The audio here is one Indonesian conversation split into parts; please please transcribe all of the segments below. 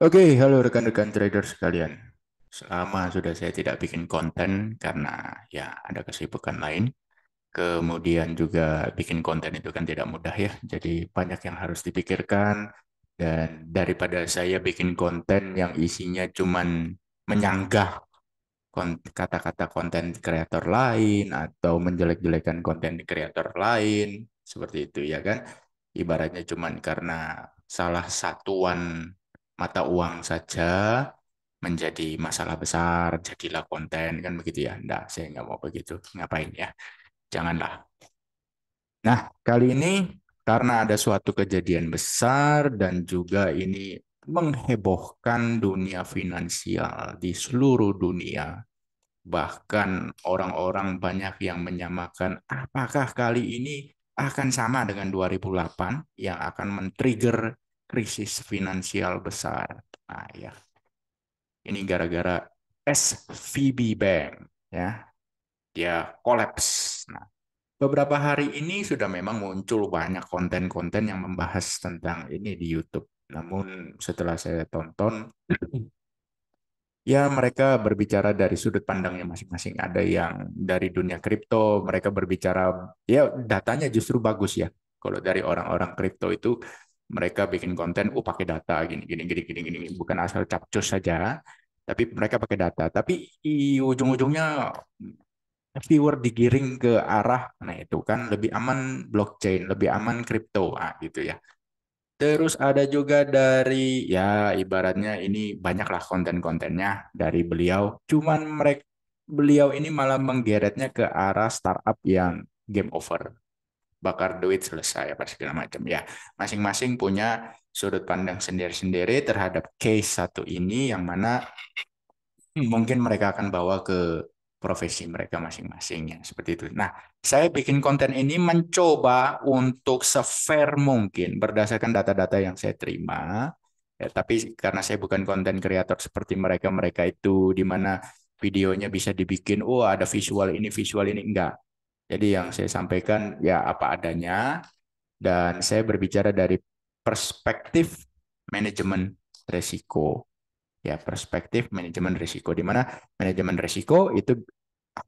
Oke, halo rekan-rekan trader sekalian. Selama sudah saya tidak bikin konten karena ya ada kesibukan lain. Kemudian juga bikin konten itu kan tidak mudah ya. Jadi banyak yang harus dipikirkan. Dan daripada saya bikin konten yang isinya cuman menyanggah kata-kata konten kreator lain atau menjelek-jelekan konten kreator lain. Seperti itu ya kan. Ibaratnya cuman karena salah satuan mata uang saja menjadi masalah besar, jadilah konten, kan begitu ya. Enggak, saya nggak mau begitu. Ngapain ya? Janganlah. Nah, kali ini karena ada suatu kejadian besar dan juga ini menghebohkan dunia finansial di seluruh dunia. Bahkan orang-orang banyak yang menyamakan apakah kali ini akan sama dengan 2008 yang akan men-trigger krisis finansial besar. Nah, ya, ini gara-gara SVB Bank ya, dia kolaps. Nah, beberapa hari ini sudah memang muncul banyak konten-konten yang membahas tentang ini di YouTube. Namun setelah saya tonton, ya mereka berbicara dari sudut pandangnya masing-masing. Ada yang dari dunia kripto, mereka berbicara, ya datanya justru bagus ya. Kalau dari orang-orang kripto itu, mereka bikin konten, pakai data gini, gini, gini, gini, gini, bukan asal capcus saja, tapi mereka pakai data. Tapi ujung-ujungnya viewer digiring ke arah, nah itu kan lebih aman blockchain, lebih aman kripto, gitu ya. Terus ada juga dari, ya ibaratnya ini banyaklah konten-kontennya dari beliau. Cuman beliau ini malah menggeretnya ke arah startup yang game over, bakar duit selesai apa segala macam ya. Masing-masing punya sudut pandang sendiri-sendiri terhadap case satu ini yang mana mungkin mereka akan bawa ke profesi mereka masing-masing ya seperti itu. Nah, saya bikin konten ini mencoba untuk se-fair mungkin berdasarkan data-data yang saya terima. Ya, tapi karena saya bukan konten kreator seperti mereka-mereka itu di mana videonya bisa dibikin, oh ada visual ini enggak. Jadi yang saya sampaikan ya apa adanya dan saya berbicara dari perspektif manajemen resiko, ya perspektif manajemen risiko di mana manajemen risiko itu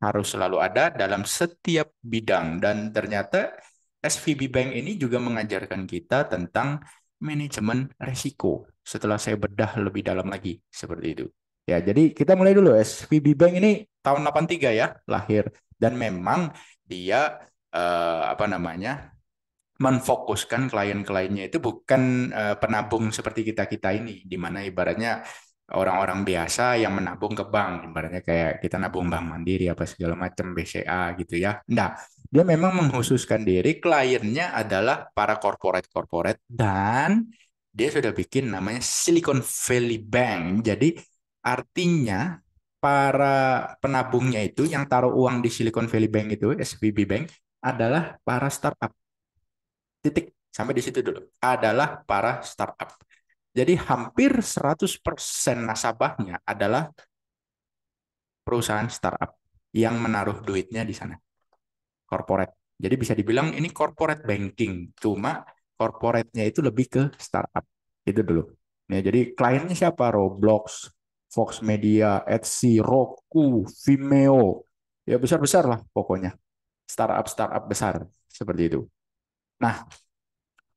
harus selalu ada dalam setiap bidang dan ternyata SVB Bank ini juga mengajarkan kita tentang manajemen risiko setelah saya bedah lebih dalam lagi seperti itu. Ya, jadi kita mulai dulu. SVB Bank ini tahun 83 ya lahir dan memang dia apa namanya menfokuskan klien-kliennya itu bukan penabung seperti kita-kita ini, di mana ibaratnya orang-orang biasa yang menabung ke bank, ibaratnya kayak kita nabung Bank Mandiri apa segala macam BCA gitu ya. Nah, dia memang mengkhususkan diri kliennya adalah para corporate-corporate dan dia sudah bikin namanya Silicon Valley Bank. Jadi artinya para penabungnya itu yang taruh uang di Silicon Valley Bank itu, SVB Bank, adalah para startup. Titik. Sampai di situ dulu. Adalah para startup. Jadi hampir 100% nasabahnya adalah perusahaan startup yang menaruh duitnya di sana. Corporate. Jadi bisa dibilang ini corporate banking. Cuma corporate-nya itu lebih ke startup. Itu dulu. Ya, jadi kliennya siapa? Roblox, Fox Media, Etsy, Roku, Vimeo. Ya besar-besar lah pokoknya. Startup-startup besar. Seperti itu. Nah,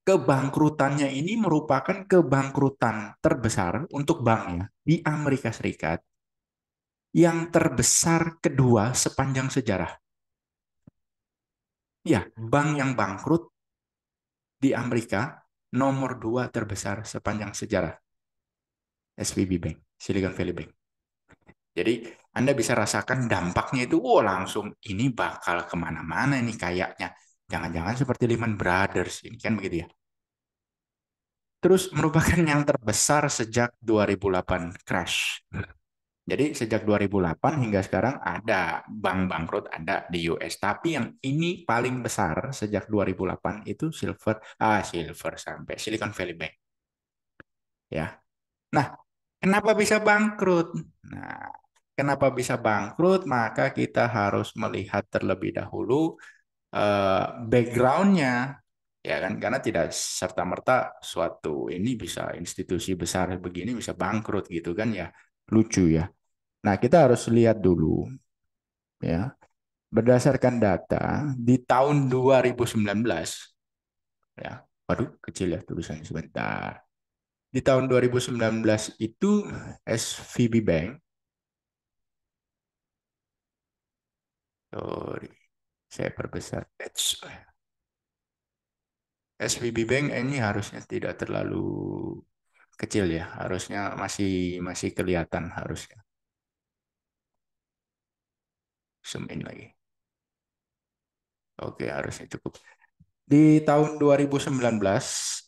kebangkrutannya ini merupakan kebangkrutan terbesar untuk banknya di Amerika Serikat yang terbesar kedua sepanjang sejarah. Ya, bank yang bangkrut di Amerika nomor dua terbesar sepanjang sejarah. SVB Bank, Silicon Valley Bank. Jadi Anda bisa rasakan dampaknya itu, oh langsung ini bakal kemana-mana ini kayaknya. Jangan-jangan seperti Lehman Brothers ini kan begitu ya. Terus merupakan yang terbesar sejak 2008 crash. Jadi sejak 2008 hingga sekarang ada bank bangkrut ada di US. Tapi yang ini paling besar sejak 2008 itu Silver sampai Silicon Valley Bank ya. Nah, kenapa bisa bangkrut? Nah, kenapa bisa bangkrut? Maka kita harus melihat terlebih dahulu backgroundnya Ya kan? Karena tidak serta-merta suatu ini bisa institusi besar begini bisa bangkrut gitu kan ya. Lucu ya. Nah, kita harus lihat dulu ya. Berdasarkan data di tahun 2019 ya. Waduh, kecil ya tulisannya sebentar. Di tahun 2019 itu SVB Bank, sorry, saya perbesar. SVB Bank ini harusnya tidak terlalu kecil ya, harusnya masih masih kelihatan harusnya. Zoom in lagi. Oke, harusnya cukup. Di tahun 2019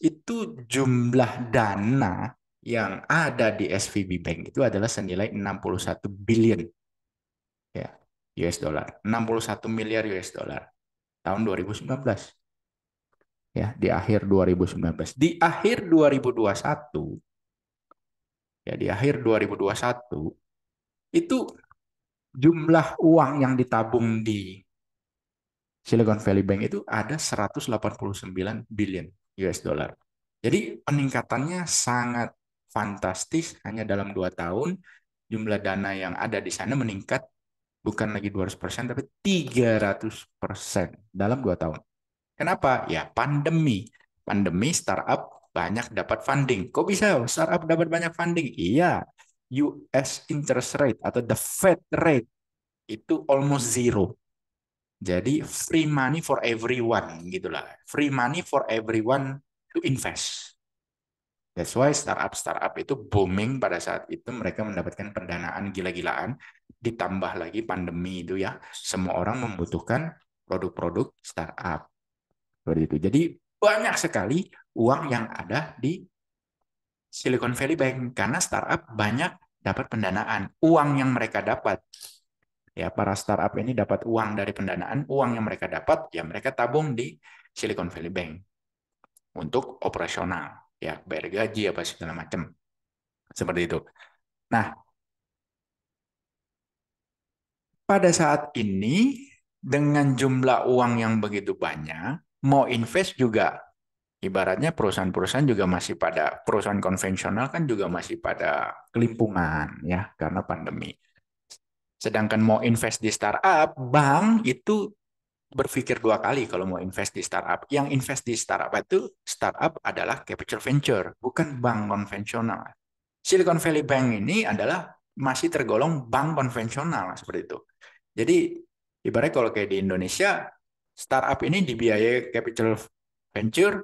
itu jumlah dana yang ada di SVB Bank itu adalah senilai 61 billion ya US dollar, 61 miliar US dollar tahun 2019 ya di akhir 2019. Di akhir 2021 ya di akhir 2021 itu jumlah uang yang ditabung di Silicon Valley Bank itu ada 189 billion US dollar. Jadi peningkatannya sangat fantastis hanya dalam 2 tahun. Jumlah dana yang ada di sana meningkat bukan lagi 200% tapi 300% dalam 2 tahun. Kenapa? Ya pandemi. Pandemi startup banyak dapat funding. Kok bisa startup dapat banyak funding? Iya, US interest rate atau the Fed rate itu almost zero. Jadi free money for everyone gitulah. Free money for everyone to invest. That's why startup-startup itu booming pada saat itu mereka mendapatkan pendanaan gila-gilaan. Ditambah lagi pandemi itu ya. Semua orang membutuhkan produk-produk startup. Seperti itu. Jadi banyak sekali uang yang ada di Silicon Valley Bank karena startup banyak dapat pendanaan. Uang yang mereka dapat ya para startup ini dapat uang dari pendanaan, uang yang mereka dapat ya mereka tabung di Silicon Valley Bank untuk operasional, ya bayar gaji apa segala macam seperti itu. Nah, pada saat ini dengan jumlah uang yang begitu banyak, mau invest juga ibaratnya perusahaan-perusahaan juga masih pada perusahaan konvensional kan juga masih pada kelimpungan ya karena pandemi. Sedangkan mau invest di startup, bank itu berpikir 2 kali kalau mau invest di startup. Yang invest di startup itu startup adalah capital venture, bukan bank konvensional. Silicon Valley Bank ini adalah masih tergolong bank konvensional seperti itu. Jadi ibaratnya kalau kayak di Indonesia, startup ini dibiayai capital venture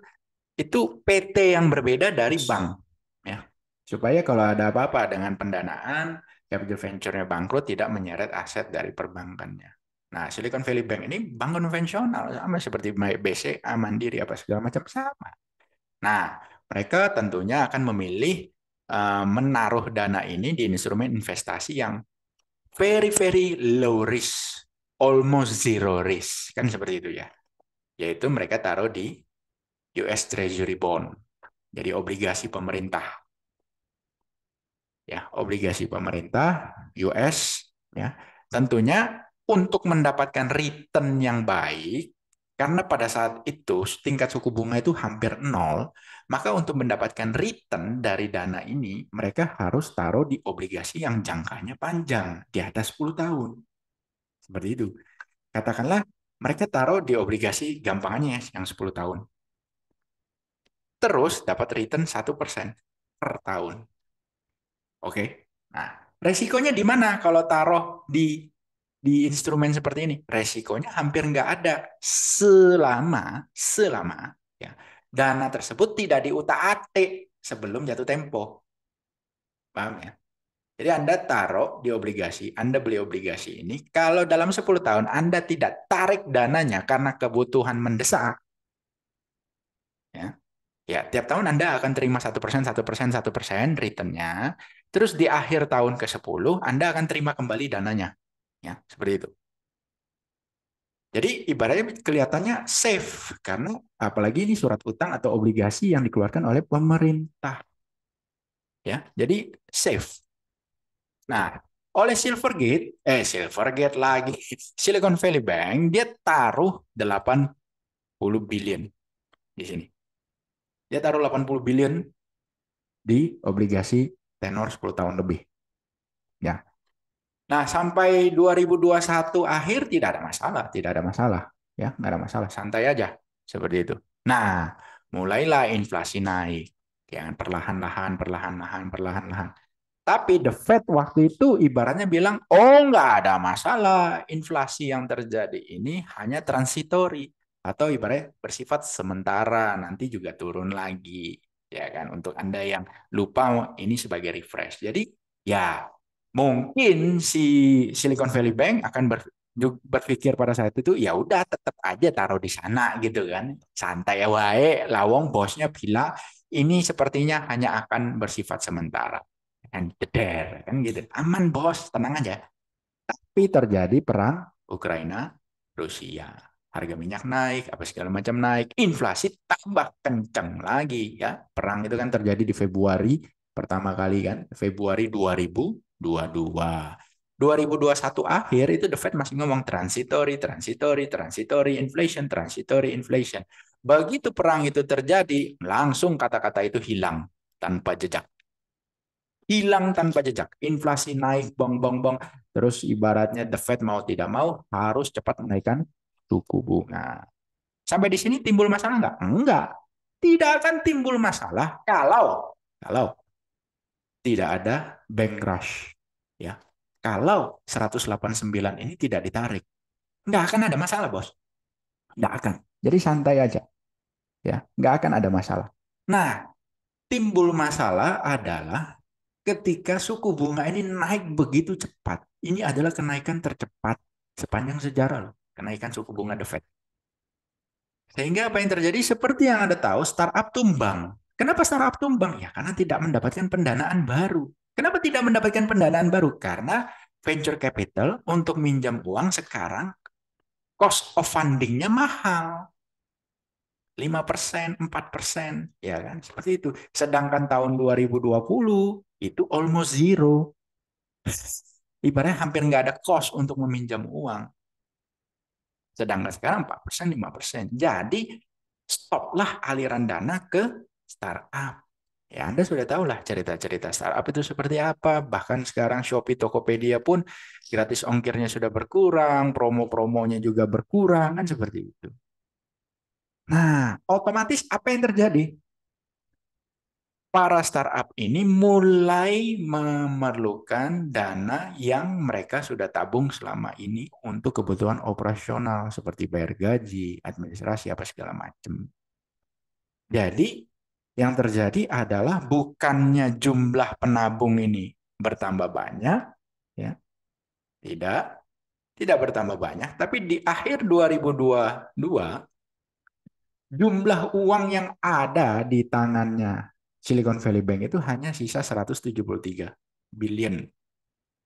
itu PT yang berbeda dari bank, ya. Supaya kalau ada apa-apa dengan pendanaan, capital venture-nya bangkrut tidak menyeret aset dari perbankannya. Nah, Silicon Valley Bank ini bank konvensional sama seperti BCA, Mandiri apa segala macam sama. Nah, mereka tentunya akan memilih menaruh dana ini di instrumen investasi yang very very low risk, almost zero risk, kan seperti itu ya. Yaitu mereka taruh di US Treasury Bond, jadi obligasi pemerintah ya, obligasi pemerintah US ya. Tentunya untuk mendapatkan return yang baik karena pada saat itu tingkat suku bunga itu hampir nol, maka untuk mendapatkan return dari dana ini mereka harus taruh di obligasi yang jangkanya panjang, di atas 10 tahun. Seperti itu. Katakanlah mereka taruh di obligasi gampangnya yang 10 tahun. Terus dapat return 1% per tahun. Oke. Nah, resikonya di mana kalau taruh di instrumen seperti ini? Resikonya hampir nggak ada selama ya dana tersebut tidak diutak-atik sebelum jatuh tempo. Paham ya? Jadi Anda taruh di obligasi, Anda beli obligasi ini, kalau dalam 10 tahun Anda tidak tarik dananya karena kebutuhan mendesak, ya, ya, tiap tahun Anda akan terima 1%, 1%, 1% returnnya. Terus di akhir tahun ke-10, Anda akan terima kembali dananya. Ya, seperti itu. Jadi ibaratnya kelihatannya safe. Karena apalagi ini surat utang atau obligasi yang dikeluarkan oleh pemerintah. Ya, jadi safe. Nah, oleh Silvergate lagi, Silicon Valley Bank, dia taruh 80 billion. di sini. Dia taruh 80 billion di obligasi tenor 10 tahun lebih. Ya. Nah, sampai 2021 akhir tidak ada masalah, tidak ada masalah. Ya, nggak ada masalah, santai aja seperti itu. Nah, mulailah inflasi naik. Ya, perlahan-lahan, perlahan-lahan, perlahan-lahan. Tapi The Fed waktu itu ibaratnya bilang, oh nggak ada masalah, inflasi yang terjadi ini hanya transitori atau ibaratnya bersifat sementara, nanti juga turun lagi, ya kan? Untuk Anda yang lupa ini sebagai refresh. Jadi ya mungkin si Silicon Valley Bank akan berpikir pada saat itu ya udah tetap aja taruh di sana gitu kan, santai wae, lawong bosnya bilang ini sepertinya hanya akan bersifat sementara and der kan gitu, aman bos, tenang aja. Tapi terjadi perang Ukraina Rusia, harga minyak naik, apa segala macam naik, inflasi tambah kencang lagi ya. Perang itu kan terjadi di Februari pertama kali kan, Februari 2022. 2021 akhir itu The Fed masih ngomong transitory, transitory, transitory inflation, transitory inflation. Begitu perang itu terjadi, langsung kata-kata itu hilang tanpa jejak, hilang tanpa jejak. Inflasi naik, bong, bong, bong. Terus ibaratnya The Fed mau tidak mau harus cepat menaikkan suku bunga. Sampai di sini timbul masalah nggak? Enggak. Tidak akan timbul masalah kalau tidak ada bank rush. Ya. Kalau 189 ini tidak ditarik, nggak akan ada masalah, bos. Nggak akan. Jadi santai aja. Ya, nggak akan ada masalah. Nah, timbul masalah adalah ketika suku bunga ini naik begitu cepat. Ini adalah kenaikan tercepat sepanjang sejarah loh. Kenaikan suku bunga The Fed. Sehingga apa yang terjadi? Seperti yang Anda tahu, startup tumbang. Kenapa startup tumbang? Ya karena tidak mendapatkan pendanaan baru. Kenapa tidak mendapatkan pendanaan baru? Karena venture capital untuk minjam uang sekarang cost of fundingnya mahal. 5%, 4%, ya kan? Seperti itu. Sedangkan tahun 2020 itu almost zero. Ibaratnya hampir nggak ada cost untuk meminjam uang. Sedangkan sekarang 4%, 5%. Jadi stoplah aliran dana ke startup. Ya, Anda sudah tahu lah cerita-cerita startup itu seperti apa. Bahkan sekarang Shopee, Tokopedia pun gratis ongkirnya sudah berkurang, promo-promonya juga berkurang, kan seperti itu. Nah, otomatis apa yang terjadi? Para startup ini mulai memerlukan dana yang mereka sudah tabung selama ini untuk kebutuhan operasional seperti bayar gaji, administrasi, apa segala macam. Jadi yang terjadi adalah bukannya jumlah penabung ini bertambah banyak, ya, tidak, tidak bertambah banyak, tapi di akhir 2022 jumlah uang yang ada di tangannya Silicon Valley Bank itu hanya sisa 173 billion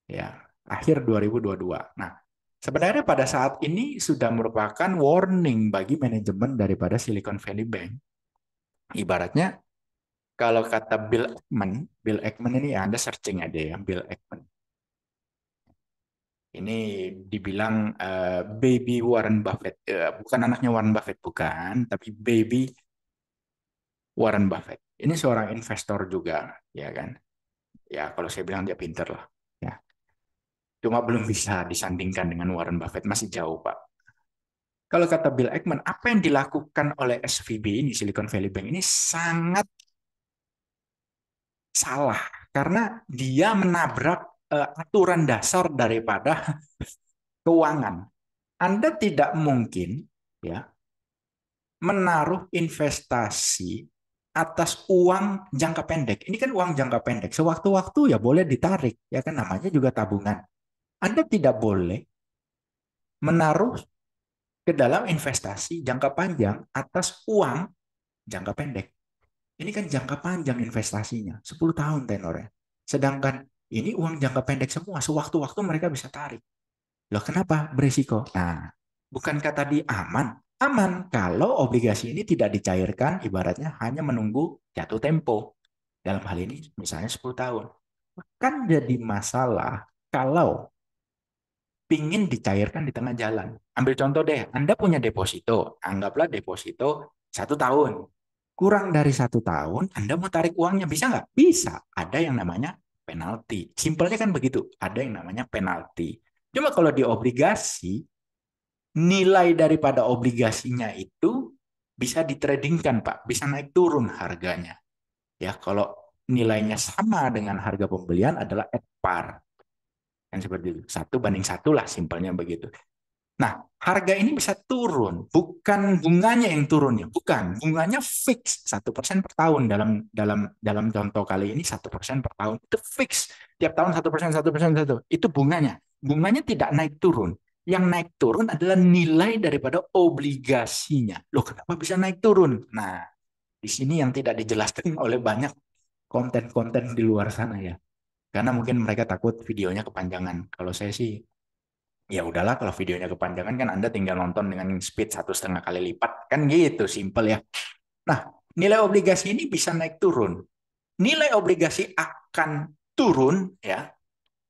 ya, akhir 2022. Nah, sebenarnya pada saat ini sudah merupakan warning bagi manajemen daripada Silicon Valley Bank. Ibaratnya kalau kata Bill Ackman ini ya, Anda searching aja ya, Bill Ackman. Ini dibilang baby Warren Buffett, bukan anaknya Warren Buffett, bukan, tapi baby Warren Buffett. Ini seorang investor juga, ya kan? Ya, kalau saya bilang dia pinter lah. Ya. Cuma belum bisa disandingkan dengan Warren Buffett, masih jauh, Pak. Kalau kata Bill Ackman, apa yang dilakukan oleh SVB ini, Silicon Valley Bank ini sangat salah. Karena dia menabrak aturan dasar daripada keuangan. Anda tidak mungkin ya menaruh investasi atas uang jangka pendek. Ini kan uang jangka pendek. Sewaktu-waktu ya boleh ditarik, ya kan namanya juga tabungan. Anda tidak boleh menaruh ke dalam investasi jangka panjang atas uang jangka pendek. Ini kan jangka panjang investasinya, 10 tahun tenornya. Sedangkan ini uang jangka pendek semua, sewaktu-waktu mereka bisa tarik. Loh kenapa? Berisiko. Nah, bukankah tadi aman? Aman kalau obligasi ini tidak dicairkan, ibaratnya hanya menunggu jatuh tempo. Dalam hal ini misalnya 10 tahun. Kan jadi masalah kalau pingin dicairkan di tengah jalan. Ambil contoh deh, Anda punya deposito, anggaplah deposito 1 tahun. Kurang dari 1 tahun, Anda mau tarik uangnya bisa nggak? Bisa. Ada yang namanya penalti. Simpelnya kan begitu. Ada yang namanya penalti. Cuma kalau di obligasi, nilai daripada obligasinya itu bisa ditradingkan, Pak. Bisa naik turun harganya. Ya, kalau nilainya sama dengan harga pembelian adalah at par. Kan seperti itu. 1 banding 1 lah, simpelnya begitu. Nah, harga ini bisa turun, bukan bunganya yang turun ya, bukan bunganya fix 1% per tahun dalam contoh kali ini 1% per tahun itu fix tiap tahun 1%, 1%, satu itu bunganya tidak naik turun. Yang naik turun adalah nilai daripada obligasinya. Loh, kenapa bisa naik turun? Nah, di sini yang tidak dijelaskan oleh banyak konten-konten di luar sana ya, karena mungkin mereka takut videonya kepanjangan. Kalau saya sih ya udahlah, kalau videonya kepanjangan kan Anda tinggal nonton dengan speed 1,5 kali lipat kan gitu, simple ya. Nah, nilai obligasi ini bisa naik turun. Nilai obligasi akan turun ya,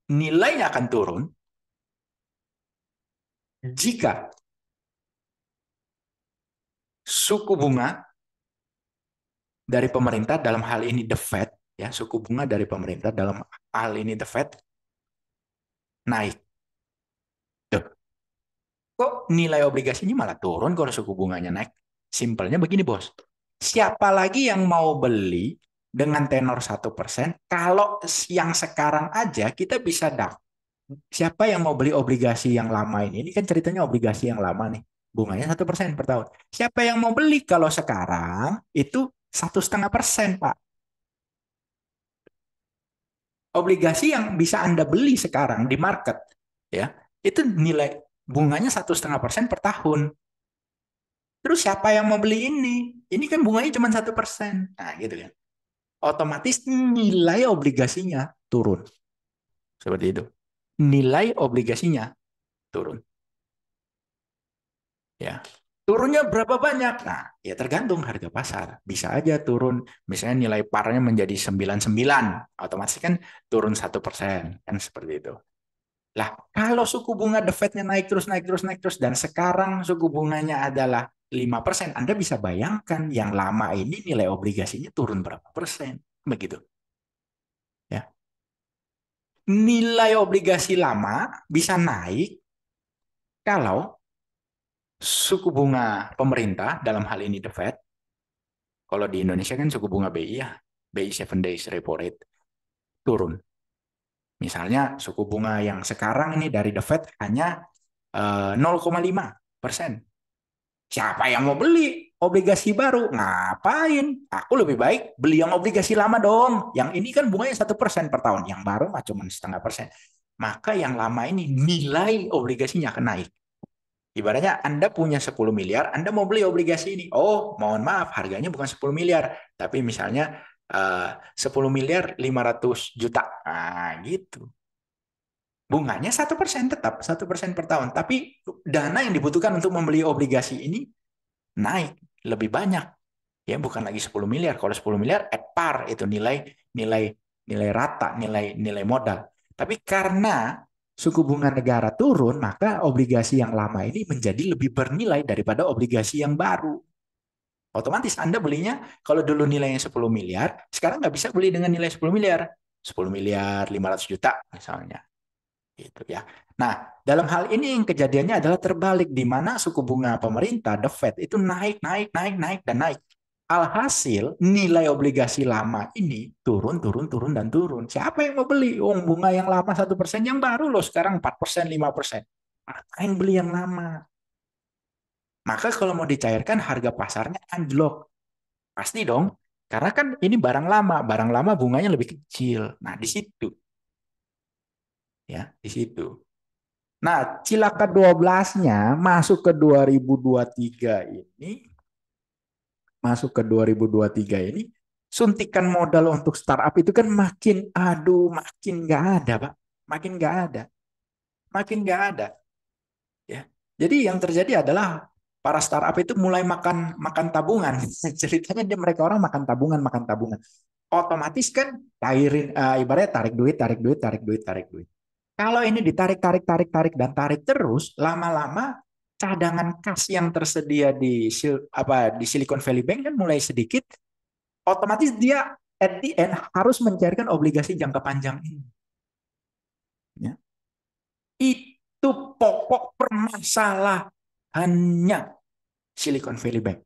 nilainya akan turun jika suku bunga dari pemerintah dalam hal ini the Fed ya, suku bunga dari pemerintah dalam hal ini the Fed naik. Tuh, kok nilai obligasinya malah turun kalau suku bunganya naik? Simpelnya begini, Bos. Siapa lagi yang mau beli dengan tenor 1% kalau yang sekarang aja kita bisa siapa yang mau beli obligasi yang lama ini? Ini kan ceritanya obligasi yang lama nih. Bunganya 1% per tahun. Siapa yang mau beli kalau sekarang itu 1,5%, Pak. Obligasi yang bisa Anda beli sekarang di market, ya, itu nilai bunganya 1,5% per tahun. Terus siapa yang mau beli ini? Ini kan bunganya cuma 1%. Nah, gitu kan. Otomatis nilai obligasinya turun. Seperti itu. Nilai obligasinya turun. Ya. Turunnya berapa banyak? Nah, ya tergantung harga pasar. Bisa aja turun, misalnya nilai parnya menjadi 99, otomatis kan turun 1%. Kan seperti itu. Lah, kalau suku bunga The Fed-nya naik terus, naik terus, naik terus, dan sekarang suku bunganya adalah 5%, Anda bisa bayangkan yang lama ini nilai obligasinya turun berapa persen. Begitu. Ya. Nilai obligasi lama bisa naik kalau suku bunga pemerintah dalam hal ini the Fed, kalau di Indonesia kan suku bunga BI ya, BI 7 days repo rate turun. Misalnya suku bunga yang sekarang ini dari the Fed hanya 0,5%. Siapa yang mau beli obligasi baru? Ngapain? Aku lebih baik beli yang obligasi lama dong. Yang ini kan bunganya 1% per tahun. Yang baru mah cuma 0,5%. Maka yang lama ini nilai obligasinya akan naik. Ibaratnya Anda punya 10 miliar, Anda mau beli obligasi ini. Oh, mohon maaf, harganya bukan 10 miliar. Tapi misalnya 10 miliar 500 juta. Nah, gitu. Bunganya 1% tetap, 1% per tahun. Tapi dana yang dibutuhkan untuk membeli obligasi ini naik lebih banyak. Ya, bukan lagi 10 miliar. Kalau 10 miliar at par itu nilai nilai nilai rata, nilai nilai modal. Tapi karena suku bunga negara turun, maka obligasi yang lama ini menjadi lebih bernilai daripada obligasi yang baru. Otomatis Anda belinya kalau dulu nilainya 10 miliar, sekarang nggak bisa beli dengan nilai 10 miliar. 10 miliar 500 juta misalnya. Gitu ya. Nah, dalam hal ini yang kejadiannya adalah terbalik di mana suku bunga pemerintah, the Fed itu naik, naik, naik, naik dan naik. Alhasil nilai obligasi lama ini turun, turun, turun dan turun. Siapa yang mau beli? Oh, bunga yang lama 1%, yang baru loh sekarang 4%, 5%. Ngapain beli yang lama? Maka kalau mau dicairkan harga pasarnya anjlok. Pasti dong. Karena kan ini barang lama bunganya lebih kecil. Nah, di situ ya, di situ. Nah, cilaka 12-nya masuk ke 2023 ini, masuk ke 2023 ini, suntikan modal untuk startup itu kan makin, aduh, makin nggak ada, Pak. Makin nggak ada. Makin nggak ada. Ya. Jadi yang terjadi adalah para startup itu mulai makan makan tabungan. Ceritanya dia mereka orang makan tabungan, makan tabungan. Otomatis kan cairin, ibaratnya tarik duit, tarik duit, tarik duit, tarik duit. Kalau ini ditarik, tarik, tarik, tarik, dan tarik terus, lama-lama cadangan kas yang tersedia di Silicon Valley Bank kan mulai sedikit, otomatis dia at the end harus mencairkan obligasi jangka panjang ini. Ya. Itu pokok permasalahannya Silicon Valley Bank.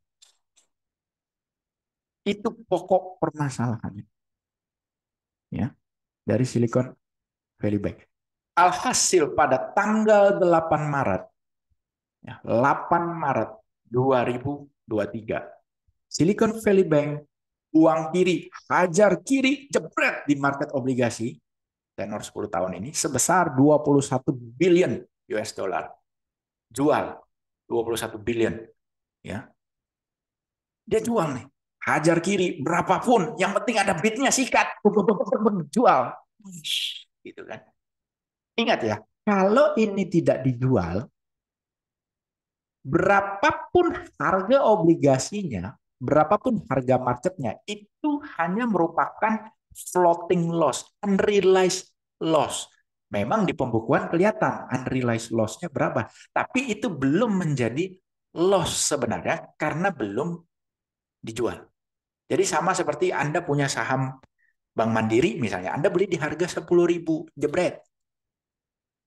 Itu pokok permasalahannya. Ya, dari Silicon Valley Bank. Alhasil pada tanggal 8 Maret, ya, 8 Maret 2023, Silicon Valley Bank uang kiri, hajar kiri, jebret di market obligasi tenor 10 tahun ini sebesar 21 billion US dollar. Jual 21 billion, ya. Dia jual nih. Hajar kiri berapapun, yang penting ada bidnya, sikat. Jual. Gitu kan. Ingat ya, kalau ini tidak dijual, berapapun harga obligasinya, berapapun harga marketnya, itu hanya merupakan floating loss, unrealized loss. Memang di pembukuan kelihatan unrealized loss-nya berapa, tapi itu belum menjadi loss sebenarnya karena belum dijual. Jadi sama seperti Anda punya saham Bank Mandiri misalnya, Anda beli di harga 10.000, jebret.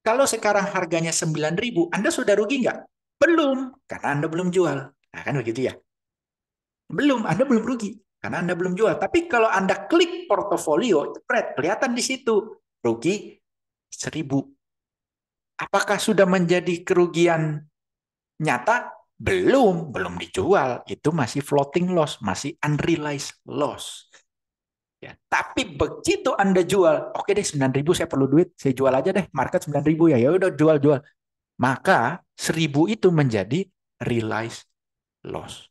Kalau sekarang harganya 9.000, Anda sudah rugi nggak? Belum, karena Anda belum jual. Nah, kan begitu ya? Belum, Anda belum rugi, karena Anda belum jual. Tapi kalau Anda klik portofolio, jebret, kelihatan di situ, rugi 1.000. Apakah sudah menjadi kerugian nyata? Belum dijual. Itu masih floating loss, masih unrealized loss. Ya, tapi begitu Anda jual, oke deh 9.000 saya perlu duit, saya jual aja deh, market 9.000 ya, ya udah jual. Maka 1.000 itu menjadi realized loss.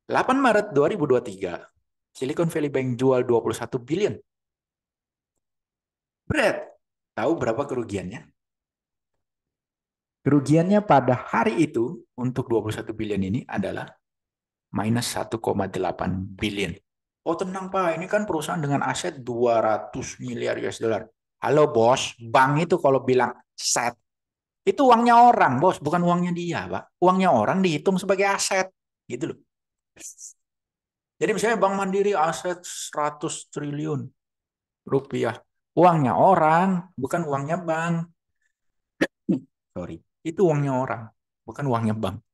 8 Maret 2023, Silicon Valley Bank jual 21 billion. Brad, tahu berapa kerugiannya? Kerugiannya pada hari itu untuk 21 billion ini adalah minus 1,8 billion. Oh tenang Pak, ini kan perusahaan dengan aset 200 miliar US dollar. Halo bos, bank itu kalau bilang set, itu uangnya orang bos, bukan uangnya dia Pak. Uangnya orang dihitung sebagai aset, gitu loh. Jadi misalnya Bank Mandiri aset 100 triliun rupiah. Uangnya orang, bukan uangnya bank. Sorry, itu uangnya orang, bukan uangnya bank.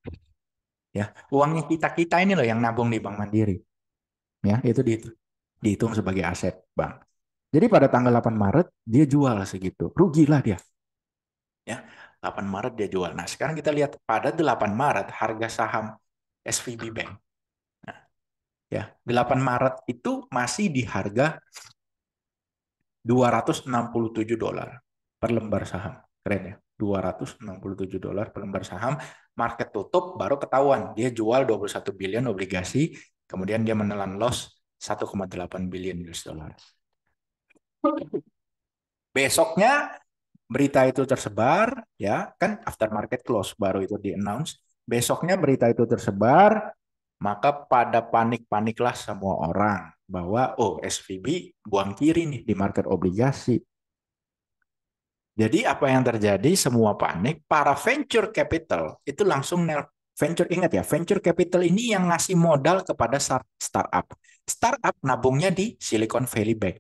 Ya, uangnya kita-kita ini loh yang nabung di Bank Mandiri. Ya, itu dihitung sebagai aset bank. Jadi pada tanggal 8 Maret dia jual segitu. Rugilah dia. Ya, 8 Maret dia jual. Nah, sekarang kita lihat pada 8 Maret harga saham SVB Bank. Nah, ya, 8 Maret itu masih di harga 267 dolar per lembar saham. Keren ya. 267 dolar per lembar saham. Market tutup baru ketahuan. Dia jual 21 billion obligasi, kemudian dia menelan loss 1,8 billion US dollar. Besoknya berita itu tersebar, ya kan after market close baru itu di announce. Besoknya berita itu tersebar, maka pada panik-paniklah semua orang bahwa oh SVB buang kiri nih di market obligasi. Jadi apa yang terjadi? Semua panik, para venture capital itu langsung venture, ingat ya, venture capital ini yang ngasih modal kepada startup. Startup nabungnya di Silicon Valley Bank.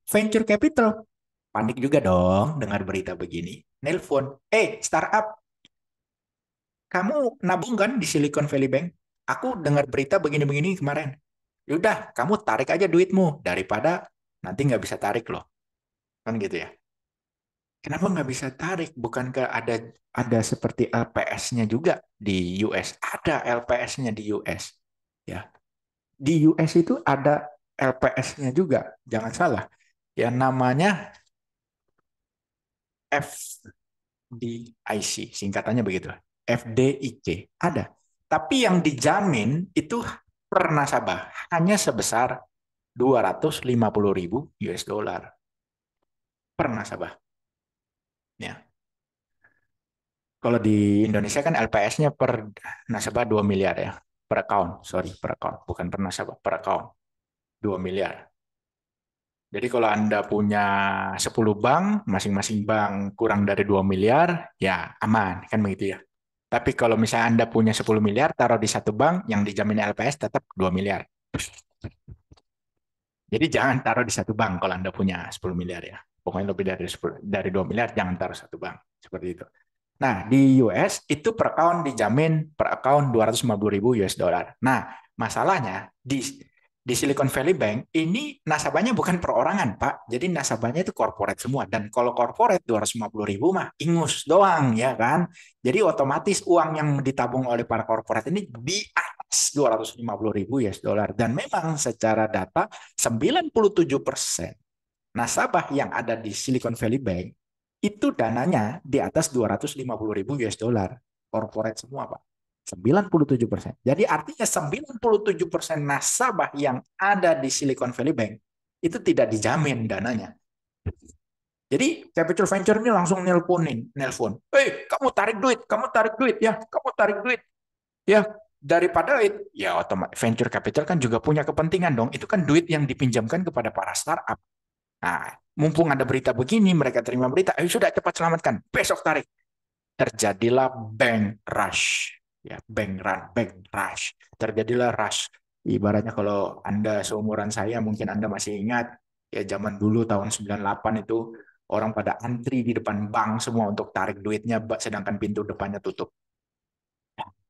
Venture capital panik juga dong dengar berita begini. Nelpon, startup, kamu nabung kan di Silicon Valley Bank? Aku dengar berita begini-begini kemarin. Yaudah, kamu tarik aja duitmu daripada nanti nggak bisa tarik loh. Kan gitu ya. Kenapa nggak bisa tarik? Bukankah ada seperti LPS-nya juga di US? Ada LPS-nya di US. Ya, di US itu ada LPS-nya juga. Jangan salah. Yang namanya FDIC, singkatannya begitu. FDIC ada. Tapi yang dijamin itu per nasabah hanya sebesar 250.000 US dollar per nasabah. Ya. Kalau di Indonesia kan LPS-nya per nasabah 2 miliar ya. Per account, sorry, per account. Bukan per nasabah, per account. 2 miliar. Jadi kalau Anda punya 10 bank, masing-masing bank kurang dari 2 miliar, ya aman, kan begitu ya. Tapi kalau misalnya Anda punya 10 miliar, taruh di satu bank yang dijamin LPS tetap 2 miliar. Jadi jangan taruh di satu bank kalau Anda punya 10 miliar ya. Pokoknya lebih dari 10, dari 2 miliar jangan taruh satu bank. Seperti itu. Nah, di US itu per account dijamin per account 250.000 US dollar. Nah, masalahnya di Silicon Valley Bank ini nasabahnya bukan perorangan, Pak. Jadi nasabahnya itu corporate semua. Dan kalau corporate 250.000 mah ingus doang, ya kan? Jadi otomatis uang yang ditabung oleh para corporate ini di atas 250.000 US dollar. Dan memang secara data 97% nasabah yang ada di Silicon Valley Bank itu dananya di atas 250.000 US dollar. Corporate semua, Pak. 97%. Jadi artinya 97% nasabah yang ada di Silicon Valley Bank itu tidak dijamin dananya. Jadi capital venture ini langsung nelpon. Kamu tarik duit ya, kamu tarik duit ya. Daripada itu, ya otomatis venture capital kan juga punya kepentingan dong. Itu kan duit yang dipinjamkan kepada para startup. Nah, mumpung ada berita begini, mereka terima berita, ayo sudah cepat selamatkan, besok tarik. Terjadilah bank rush. Ya, bank rush. Terjadilah rush. Ibaratnya kalau Anda seumuran saya, mungkin Anda masih ingat, ya zaman dulu tahun 98 itu, orang pada antri di depan bank semua untuk tarik duitnya, sedangkan pintu depannya tutup.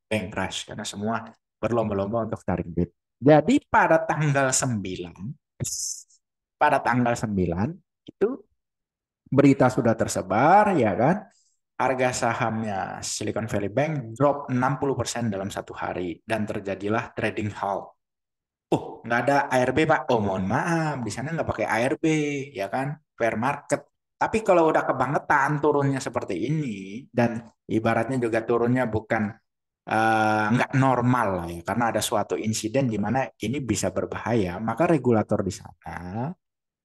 Bank rush, karena semua berlomba-lomba untuk tarik duit. Jadi pada tanggal 9 itu berita sudah tersebar, ya kan? Harga sahamnya Silicon Valley Bank drop 60% dalam satu hari dan terjadilah trading halt. Oh, nggak ada ARB, Pak. Oh, mohon maaf, di sana nggak pakai ARB, ya kan? Fair market. Tapi kalau udah kebangetan turunnya seperti ini dan ibaratnya juga turunnya bukan nggak normal lah ya, karena ada suatu insiden di mana ini bisa berbahaya, maka regulator di sana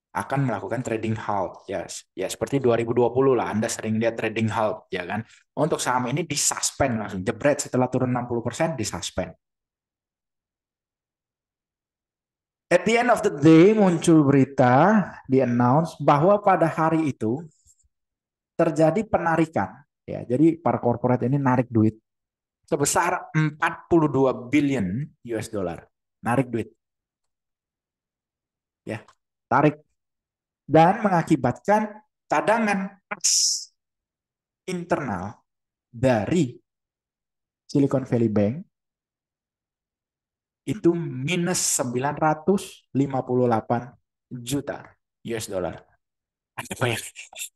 akan melakukan trading halt ya, ya seperti 2020 lah, Anda sering lihat trading halt ya kan. Untuk saham ini disuspend langsung jebret setelah turun 60% disuspend. At the end of the day muncul berita di announce bahwa pada hari itu terjadi penarikan ya. Jadi para corporate ini narik duit sebesar 42 billion US dollar. Narik duit ya. Tarik dan mengakibatkan cadangan kas internal dari Silicon Valley Bank itu minus 958 juta US dollar.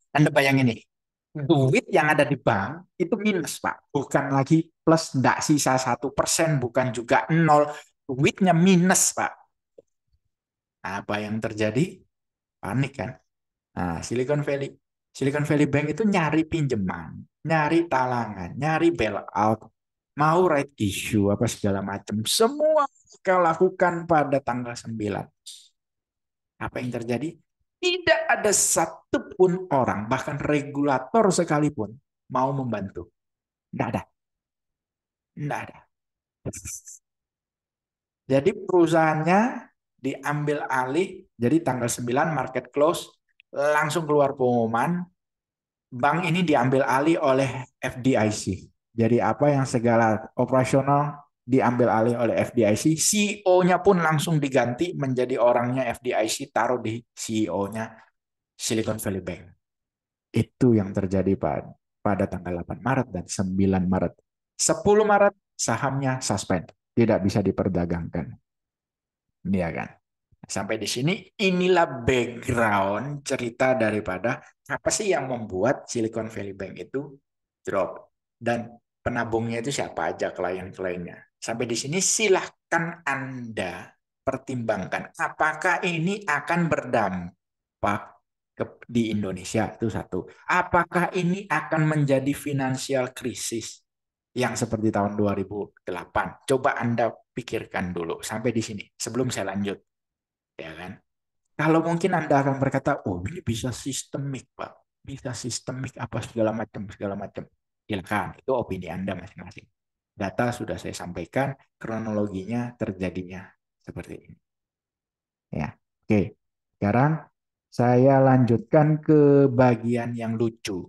Anda bayangin nih, duit yang ada di bank itu minus, Pak. Bukan lagi plus, enggak sisa 1%, bukan juga nol. Duitnya minus, Pak. Apa yang terjadi? Panik kan? Nah, Silicon Valley Bank itu nyari pinjaman, nyari talangan, nyari bailout, mau right issue apa segala macam. Semua mereka lakukan pada tanggal 9. Apa yang terjadi? Tidak ada satupun orang, bahkan regulator sekalipun, mau membantu. Tidak ada. Tidak ada. Jadi perusahaannya diambil alih, jadi tanggal 9 market close, langsung keluar pengumuman, bank ini diambil alih oleh FDIC. Jadi apa yang segala operasional diambil alih oleh FDIC, CEO-nya pun langsung diganti menjadi orangnya FDIC, taruh di CEO-nya Silicon Valley Bank. Itu yang terjadi pada tanggal 8 Maret dan 9 Maret. 10 Maret sahamnya suspend, tidak bisa diperdagangkan. Iya kan? Sampai di sini inilah background cerita daripada apa sih yang membuat Silicon Valley Bank itu drop dan penabungnya itu siapa aja klien-kliennya. Sampai di sini silahkan Anda pertimbangkan apakah ini akan berdampak di Indonesia, itu satu. Apakah ini akan menjadi financial krisis yang seperti tahun 2008? Coba Anda pikirkan dulu sampai di sini sebelum saya lanjut, ya kan? Kalau mungkin Anda akan berkata, oh ini bisa sistemik, Pak. Bisa sistemik apa segala macam, segala macam. Silakan, itu opini Anda masing-masing. Data sudah saya sampaikan, kronologinya terjadinya seperti ini. Ya, oke. Sekarang saya lanjutkan ke bagian yang lucu.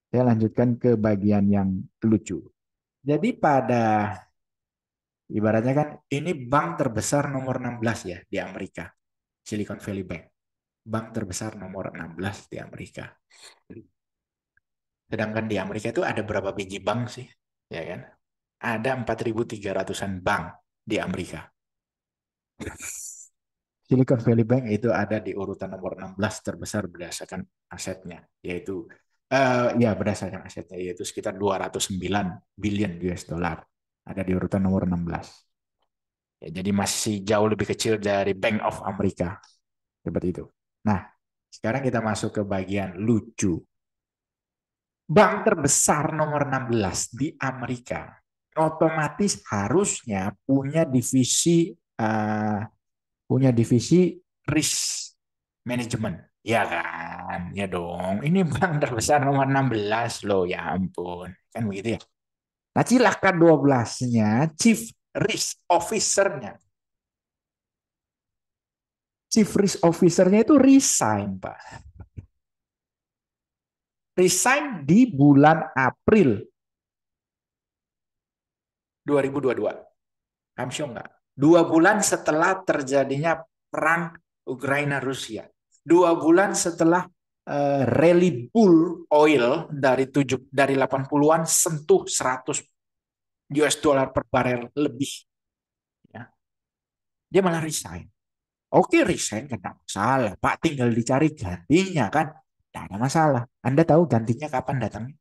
Saya lanjutkan ke bagian yang lucu. Jadi pada ibaratnya kan ini bank terbesar nomor 16 ya di Amerika, Silicon Valley Bank. Bank terbesar nomor 16 di Amerika. Sedangkan di Amerika itu ada berapa biji bank sih? Ya kan? Ada 4.300-an bank di Amerika. Silicon Valley Bank itu ada di urutan nomor 16 terbesar berdasarkan asetnya, yaitu ya berdasarkan asetnya yaitu sekitar 209 billion US dollar. Ada di urutan nomor 16. Ya, jadi masih jauh lebih kecil dari Bank of America. Seperti itu. Nah, sekarang kita masuk ke bagian lucu. Bank terbesar nomor 16 di Amerika otomatis harusnya punya divisi risk management. Ya kan? Ya dong. Ini bank terbesar nomor 16 loh. Ya ampun. Kan begitu ya. Nah, cilaka 12-nya Chief Risk Officer-nya. Chief Risk Officer-nya itu resign, Pak. Resign di bulan April 2022. Kamu sure nggak? 2 bulan setelah terjadinya perang Ukraina-Rusia. 2 bulan setelah rally bull oil dari 80-an sentuh 100 US dollar per barel lebih. Ya. Dia malah resign. Oke, resign kan tidak masalah. Pak, tinggal dicari gantinya kan. Tidak ada masalah. Anda tahu gantinya kapan datangnya?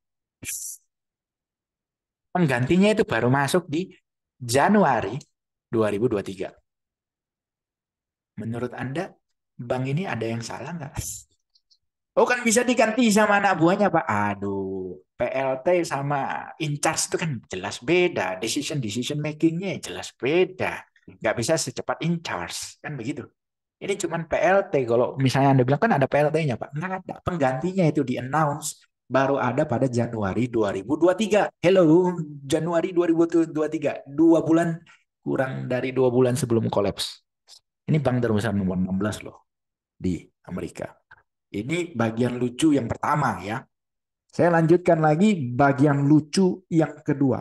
Penggantinya itu baru masuk di Januari 2023. Menurut Anda, bank ini ada yang salah nggak? Oh kan bisa diganti sama anak buahnya Pak. Aduh, PLT sama in charge itu kan jelas beda. Decision makingnya jelas beda. Nggak bisa secepat in charge. Kan begitu. Ini cuman PLT. Kalau misalnya Anda bilang kan ada PLT-nya Pak. Nggak ada. Penggantinya itu di-announce baru ada pada Januari 2023. Hello, Januari 2023. 2 bulan, kurang dari 2 bulan sebelum kolaps. Ini bank terbesar nomor 16 loh di Amerika. Ini bagian lucu yang pertama ya. Saya lanjutkan lagi bagian lucu yang kedua.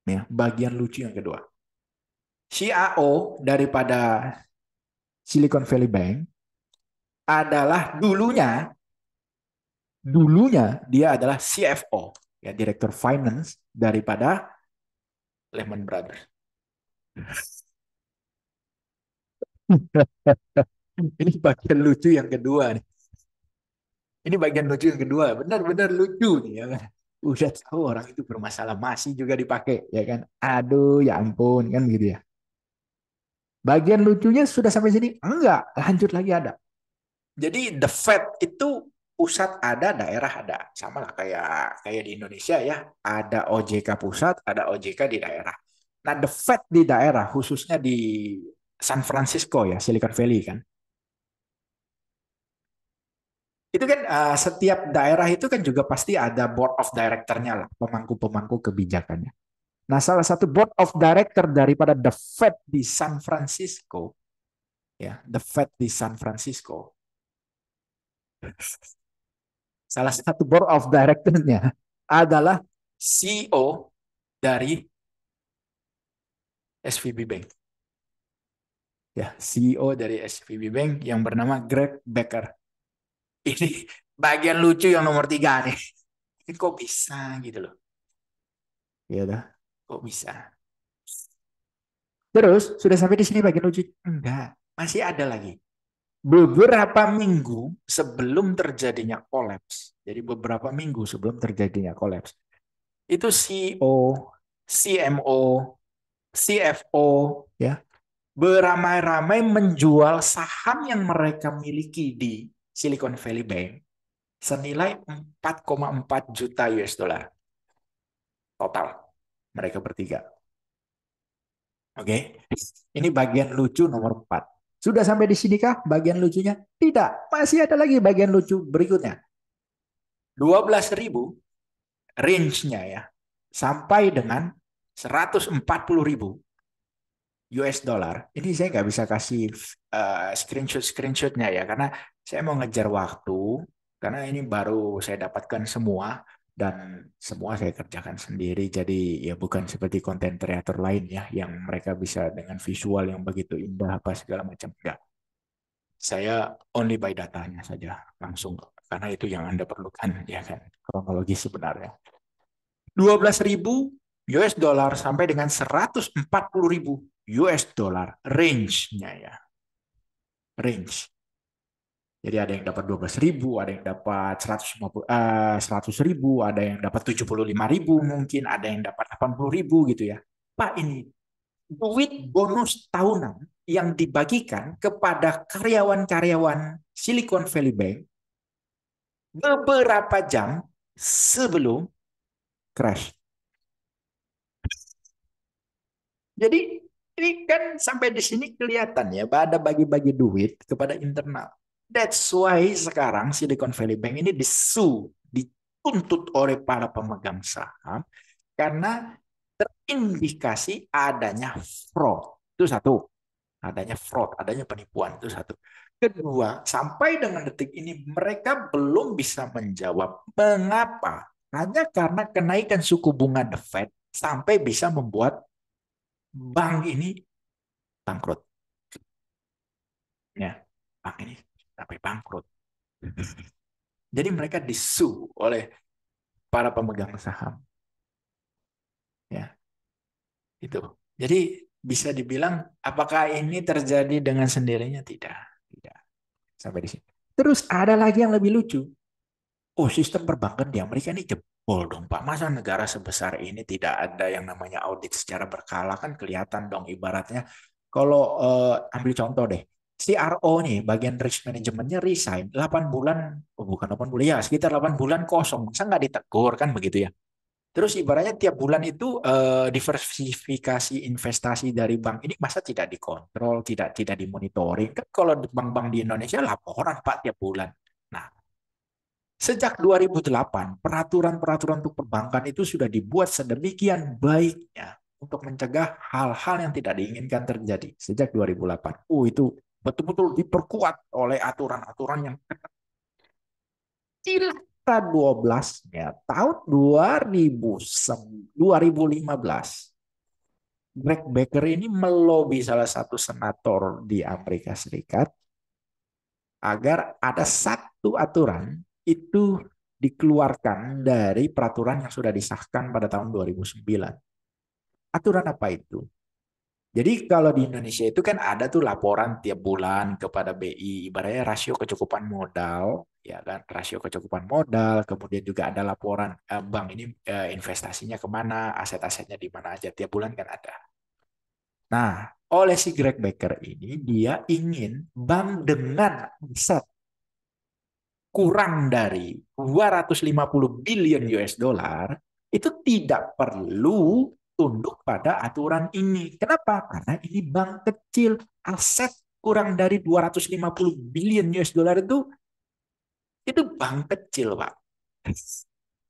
Ya, bagian lucu yang kedua. CIO daripada Silicon Valley Bank adalah dulunya dia adalah CFO, ya Direktur Finance daripada Lehman Brothers. Ini bagian lucu yang kedua nih. Ini bagian lucu yang kedua, benar-benar lucu nih ya kan. Udah tahu orang itu bermasalah masih juga dipakai ya kan. Aduh ya ampun kan gitu ya. Bagian lucunya sudah sampai sini? Enggak, lanjut lagi ada. Jadi the Fed itu pusat ada, daerah ada. Sama lah kayak kayak di Indonesia ya. Ada OJK pusat, ada OJK di daerah. Nah, the Fed di daerah khususnya di San Francisco ya, Silicon Valley kan. Itu kan setiap daerah itu kan juga pasti ada board of director-nya lah, pemangku-pemangku kebijakannya. Nah, salah satu board of director daripada the Fed di San Francisco, ya, the Fed di San Francisco, salah satu board of director-nya adalah CEO dari SVB Bank. Ya, CEO dari SVB Bank yang bernama Greg Becker. Ini bagian lucu yang nomor 3 nih. Ini kok bisa gitu loh. Ya udah, kok bisa. Terus, sudah sampai di sini bagian lucu? Enggak, masih ada lagi. Beberapa minggu sebelum terjadinya kolaps, jadi beberapa minggu sebelum terjadinya kolaps, itu CEO, CMO, CFO ya beramai-ramai menjual saham yang mereka miliki di Silicon Valley Bank senilai 4,4 juta US dollar total mereka bertiga. Oke, ini bagian lucu nomor 4. Sudah sampai di sini kah bagian lucunya? Tidak, masih ada lagi bagian lucu berikutnya. 12.000 range-nya ya, sampai dengan 140.000 US dollar. Ini saya nggak bisa kasih screenshotnya ya, karena saya mau ngejar waktu. Karena ini baru saya dapatkan semua dan semua saya kerjakan sendiri. Jadi ya bukan seperti konten kreator lain ya yang mereka bisa dengan visual yang begitu indah apa segala macam. Enggak. Saya only by datanya saja langsung karena itu yang Anda perlukan ya kan. Kronologi sebenarnya. 12.000 US dollar sampai dengan 140.000 US dollar range-nya ya. Range. Jadi ada yang dapat 12.000, ada yang dapat 100.000, ada yang dapat 75.000 mungkin, ada yang dapat 80.000 gitu ya. Pak, ini duit bonus tahunan yang dibagikan kepada karyawan-karyawan Silicon Valley Bank beberapa jam sebelum crash. Jadi ini kan sampai di sini kelihatan ya, ada bagi-bagi duit kepada internal. That's why sekarang Silicon Valley Bank ini dituntut oleh para pemegang saham karena terindikasi adanya fraud. Itu satu, adanya fraud, adanya penipuan itu satu. Kedua, sampai dengan detik ini mereka belum bisa menjawab mengapa hanya karena kenaikan suku bunga The Fed sampai bisa membuat bank ini bangkrut. Ya, bank ini sampai bangkrut. Jadi mereka disu oleh para pemegang saham. Ya, itu. Jadi bisa dibilang apakah ini terjadi dengan sendirinya? Tidak. Tidak. Sampai di sini. Terus ada lagi yang lebih lucu. Oh, sistem perbankan di Amerika ini jebol dong, Pak. Masa negara sebesar ini tidak ada yang namanya audit secara berkala? Kan kelihatan dong ibaratnya. Kalau ambil contoh deh, CRO nih, bagian risk manajemennya resign 8 bulan, oh bukan 8 bulan, ya sekitar 8 bulan kosong. Masa nggak ditegur kan begitu ya? Terus ibaratnya tiap bulan itu diversifikasi investasi dari bank ini masa tidak dikontrol, tidak dimonitoring. Kan kalau bank-bank di Indonesia laporan Pak tiap bulan. Nah, sejak 2008, peraturan-peraturan untuk perbankan itu sudah dibuat sedemikian baiknya untuk mencegah hal-hal yang tidak diinginkan terjadi sejak 2008. Itu betul-betul diperkuat oleh aturan-aturan yang cilaka 12-nya tahun 2015. Greg Baker ini melobi salah satu senator di Amerika Serikat agar ada satu aturan itu dikeluarkan dari peraturan yang sudah disahkan pada tahun 2009. Aturan apa itu? Jadi kalau di Indonesia itu kan ada tuh laporan tiap bulan kepada BI, ibaratnya rasio kecukupan modal, ya kan, rasio kecukupan modal, kemudian juga ada laporan bank ini investasinya kemana, aset-asetnya di mana aja, tiap bulan kan ada. Nah, oleh si Greg Baker ini, dia ingin bank dengan aset kurang dari 250 billion US dollar itu tidak perlu tunduk pada aturan ini. Kenapa? Karena ini bank kecil, aset kurang dari 250 billion US dollar itu bank kecil, Pak.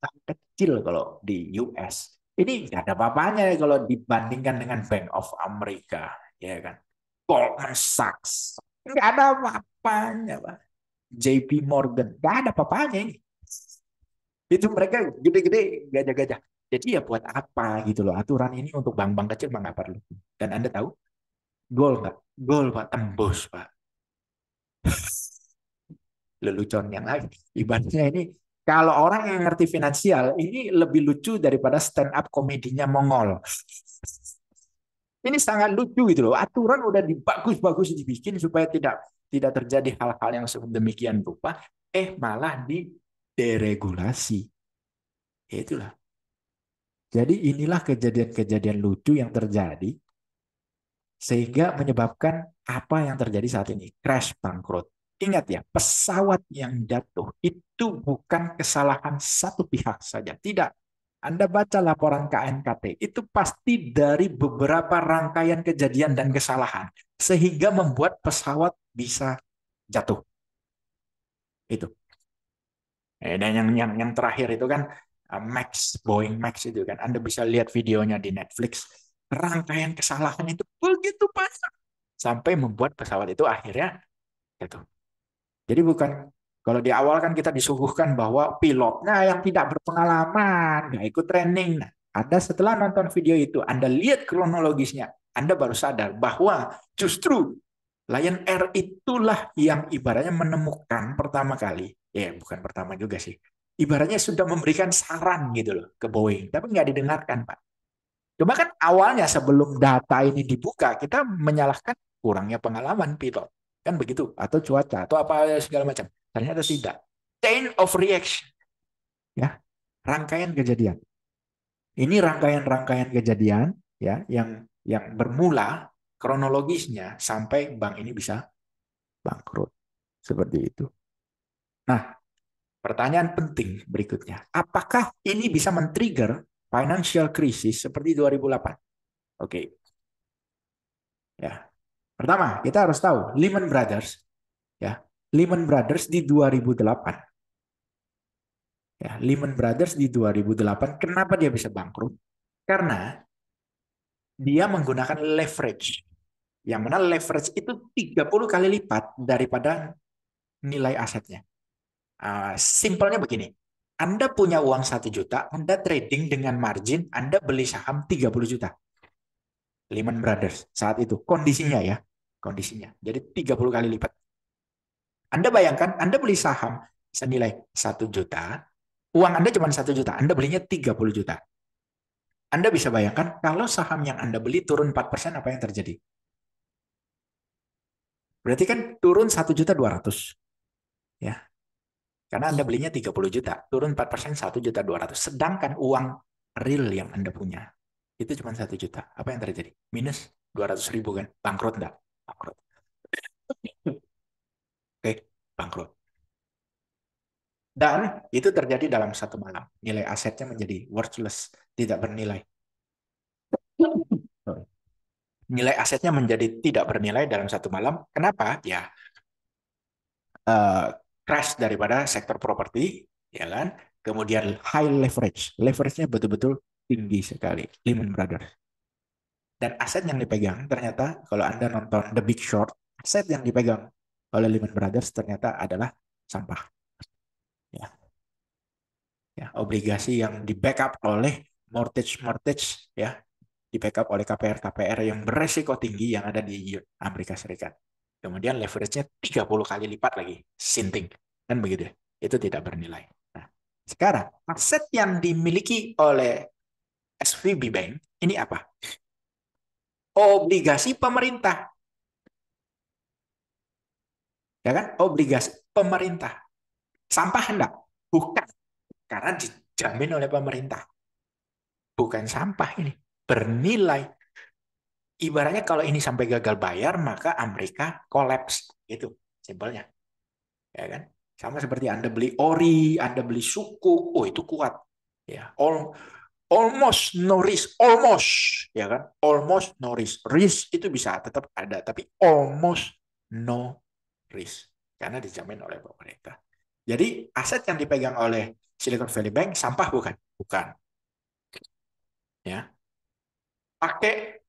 Bank kecil kalau di US. Ini nggak ada apa-apanya ya kalau dibandingkan dengan Bank of America, ya kan? Goldman Sachs. Nggak ada apa-apanya, Pak. JP Morgan. Nggak ada apa-apanya ini. Itu mereka gede-gede gajah-gajah. Jadi ya buat apa gitu loh. Aturan ini untuk bank-bank kecil mah nggak perlu. Dan Anda tahu, gol nggak? Gol Pak, tembus Pak. Lelucon yang lagi. Ibaratnya ini, kalau orang yang ngerti finansial, ini lebih lucu daripada stand up komedinya Mongol. Ini sangat lucu gitu loh. Aturan udah dibagus-bagus dibikin supaya tidak terjadi hal-hal yang sedemikian rupa. Malah dideregulasi. Ya itulah. Jadi inilah kejadian-kejadian lucu yang terjadi sehingga menyebabkan apa yang terjadi saat ini, crash bangkrut. Ingat ya, pesawat yang jatuh itu bukan kesalahan satu pihak saja. Tidak. Anda baca laporan KNKT, itu pasti dari beberapa rangkaian kejadian dan kesalahan sehingga membuat pesawat bisa jatuh. Itu. Dan yang terakhir itu kan Max, Boeing Max itu kan. Anda bisa lihat videonya di Netflix. Rangkaian kesalahan itu begitu banyak. Sampai membuat pesawat itu akhirnya jatuh. Jadi bukan Kalau di awal kan kita disuguhkan bahwa pilotnya yang tidak berpengalaman, nggak ikut training. Nah, Anda setelah nonton video itu, Anda lihat kronologisnya, Anda baru sadar bahwa justru Lion Air itulah yang ibaratnya menemukan pertama kali, ya bukan pertama juga sih, ibaratnya sudah memberikan saran gitu loh ke Boeing, tapi nggak didengarkan, Pak. Cuma kan awalnya sebelum data ini dibuka, kita menyalahkan kurangnya pengalaman pilot. Kan begitu. Atau cuaca, atau apa segala macam. Ternyata tidak. Chain of reaction. Ya, rangkaian kejadian. Ini rangkaian-rangkaian kejadian ya yang bermula kronologisnya sampai bank ini bisa bangkrut. Seperti itu. Nah, pertanyaan penting berikutnya. Apakah ini bisa men-trigger financial crisis seperti 2008? Oke, ya. Pertama, kita harus tahu Lehman Brothers ya. Lehman Brothers di 2008 ya. Lehman Brothers di 2008 kenapa dia bisa bangkrut? Karena dia menggunakan leverage. Yang mana leverage itu 30 kali lipat daripada nilai asetnya. Simpelnya begini. Anda punya uang 1 juta, Anda trading dengan margin, Anda beli saham 30 juta. Lehman Brothers saat itu kondisinya ya, kondisinya. Jadi 30 kali lipat. Anda bayangkan, Anda beli saham senilai 1 juta, uang Anda cuma 1 juta, Anda belinya 30 juta. Anda bisa bayangkan, kalau saham yang Anda beli turun 4%, apa yang terjadi? Berarti kan turun 1.200.000. Ya, karena Anda belinya 30 juta, turun 4%, 1.200.000. Sedangkan uang real yang Anda punya, itu cuma 1 juta. Apa yang terjadi? Minus 200.000 kan? Bangkrut enggak? Bangkrut. Oke, bangkrut. Dan itu terjadi dalam satu malam. Nilai asetnya menjadi worthless, tidak bernilai. Nilai asetnya menjadi tidak bernilai dalam satu malam. Kenapa? Ya, uh, crash daripada sektor properti, ya kan? Kemudian high leverage. Leverage-nya betul-betul tinggi sekali. Lehman Brothers. Dan aset yang dipegang ternyata kalau Anda nonton The Big Short, aset yang dipegang oleh Lehman Brothers ternyata adalah sampah. Ya, ya, obligasi yang di backup oleh mortgage ya, di backup oleh KPR-KPR yang beresiko tinggi yang ada di Amerika Serikat. Kemudian leverage-nya 30 kali lipat lagi, sinting. Kan begitu ya. Itu tidak bernilai. Nah, sekarang aset yang dimiliki oleh SVB Bank ini apa? Obligasi pemerintah. Ya kan? Obligasi pemerintah. Sampah enggak? Bukan. Karena dijamin oleh pemerintah. Bukan sampah ini. Bernilai. Ibaratnya kalau ini sampai gagal bayar, maka Amerika kolaps. Itu simpelnya. Ya kan? Sama seperti Anda beli ori, Anda beli suku, oh itu kuat. Ya, almost no risk, almost, ya kan? Almost no risk. Risk itu bisa tetap ada, tapi almost no risk karena dijamin oleh pemerintah. Jadi aset yang dipegang oleh Silicon Valley Bank sampah bukan? Bukan. Ya. Pakai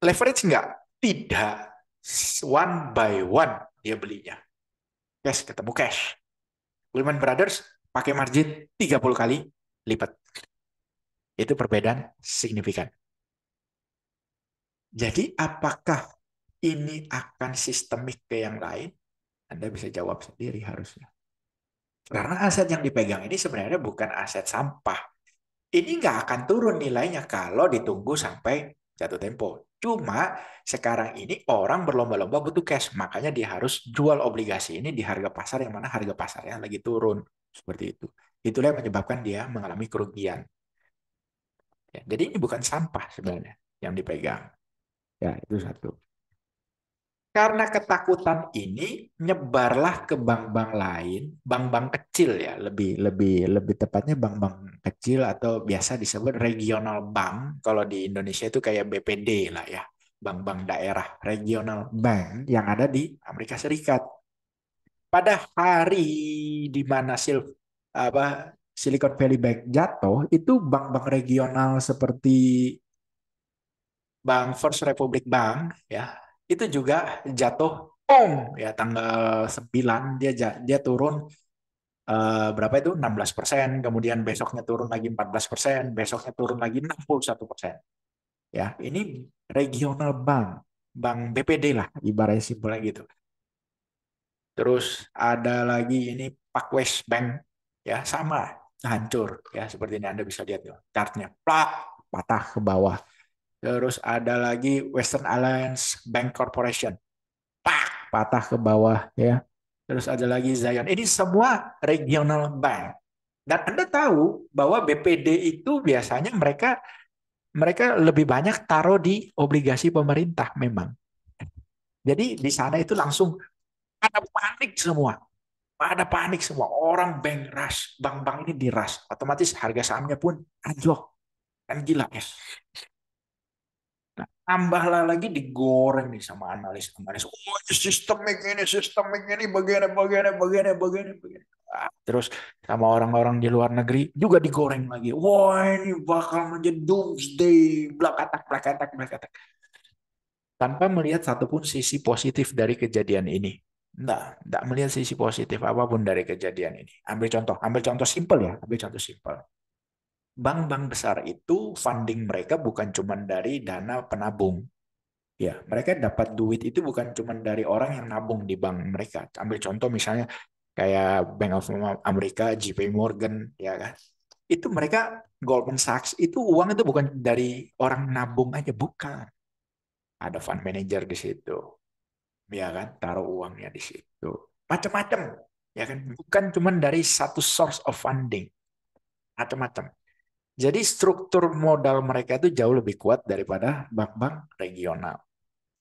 leverage enggak? Tidak. One by one dia belinya. Cash ketemu cash. Lehman Brothers pakai margin 30 kali lipat. Itu perbedaan signifikan. Jadi apakah ini akan sistemik ke yang lain? Anda bisa jawab sendiri harusnya. Karena aset yang dipegang ini sebenarnya bukan aset sampah. Ini nggak akan turun nilainya kalau ditunggu sampai jatuh tempo. Cuma sekarang ini orang berlomba-lomba butuh cash. Makanya dia harus jual obligasi ini di harga pasar yang mana harga pasarnya lagi turun. Seperti itu. Itulah yang menyebabkan dia mengalami kerugian. Ya, jadi ini bukan sampah sebenarnya yang dipegang. Ya, itu satu. Karena ketakutan ini nyebarlah ke bank-bank lain, bank-bank kecil ya, lebih lebih lebih tepatnya bank-bank kecil atau biasa disebut regional bank. Kalau di Indonesia itu kayak BPD lah ya, bank-bank daerah regional bank yang ada di Amerika Serikat. Pada hari di mana Silicon Valley Bank jatuh, itu bank-bank regional seperti Bank First Republic Bank ya, itu juga jatuh boom, ya tanggal 9 dia turun berapa itu 16%, kemudian besoknya turun lagi 14%, besoknya turun lagi 61%. Ya, ini regional bank, bank BPD lah, ibaratnya simpelnya gitu. Terus ada lagi ini PakWest Bank, ya sama, hancur, ya seperti ini Anda bisa lihat tuh, chartnya, plak, patah ke bawah. Terus ada lagi Western Alliance Bank Corporation, pak, patah ke bawah, ya. Terus ada lagi Zion. Ini semua regional bank. Dan Anda tahu bahwa BPD itu biasanya mereka mereka lebih banyak taruh di obligasi pemerintah memang. Jadi di sana itu langsung ada panik semua. Ada panik semua. Orang bank rush, bank-bank ini di rush. Otomatis harga sahamnya pun anjlok. Kan gila ya. Nah, tambahlah lagi digoreng nih sama analis-analis. Oh, sistemik ini, begini. Terus sama orang-orang di luar negeri juga digoreng lagi. Wah, ini bakal menjadi doomsday, blakatak, blakatak, blakatak. Tanpa melihat satupun sisi positif dari kejadian ini. Enggak melihat sisi positif apapun dari kejadian ini. Ambil contoh simpel ya, ambil contoh simpel. Bank-bank besar itu funding mereka bukan cuma dari dana penabung. Ya, mereka dapat duit itu bukan cuma dari orang yang nabung di bank mereka. Ambil contoh misalnya kayak Bank of America, JP Morgan, ya kan. Itu mereka Goldman Sachs itu uang itu bukan dari orang nabung aja, bukan. Ada fund manager di situ, ya kan, taruh uangnya di situ. Macam-macam, ya kan. Bukan cuma dari satu source of funding, macam-macam. Jadi struktur modal mereka itu jauh lebih kuat daripada bank-bank regional.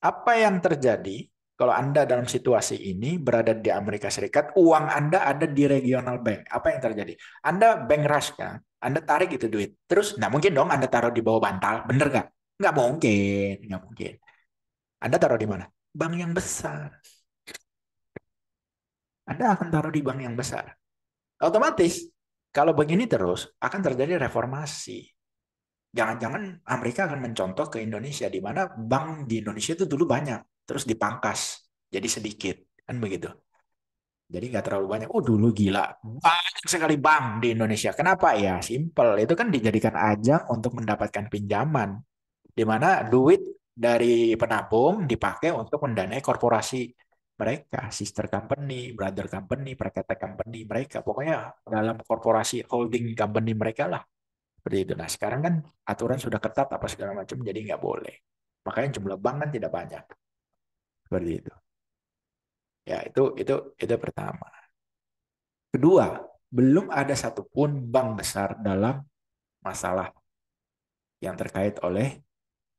Apa yang terjadi kalau Anda dalam situasi ini berada di Amerika Serikat, uang Anda ada di regional bank? Apa yang terjadi? Anda bank rush kan? Anda tarik itu duit. Terus nggak mungkin dong Anda taruh di bawah bantal, bener nggak? Nggak mungkin, nggak mungkin. Anda taruh di mana? Bank yang besar. Anda akan taruh di bank yang besar. Otomatis, kalau begini terus, akan terjadi reformasi. Jangan-jangan Amerika akan mencontoh ke Indonesia, di mana bank di Indonesia itu dulu banyak, terus dipangkas, jadi sedikit. Kan begitu. Jadi nggak terlalu banyak. Oh dulu gila, banyak sekali bank di Indonesia. Kenapa? Ya simple, itu kan dijadikan ajang untuk mendapatkan pinjaman. Di mana duit dari penabung dipakai untuk mendanai korporasi mereka, sister company, brother company, perkata company mereka. Pokoknya dalam korporasi holding company mereka lah. Seperti itu. Nah sekarang kan aturan sudah ketat apa segala macam, jadi nggak boleh. Makanya jumlah bank kan tidak banyak. Seperti itu. Ya itu pertama. Kedua, belum ada satupun bank besar dalam masalah yang terkait oleh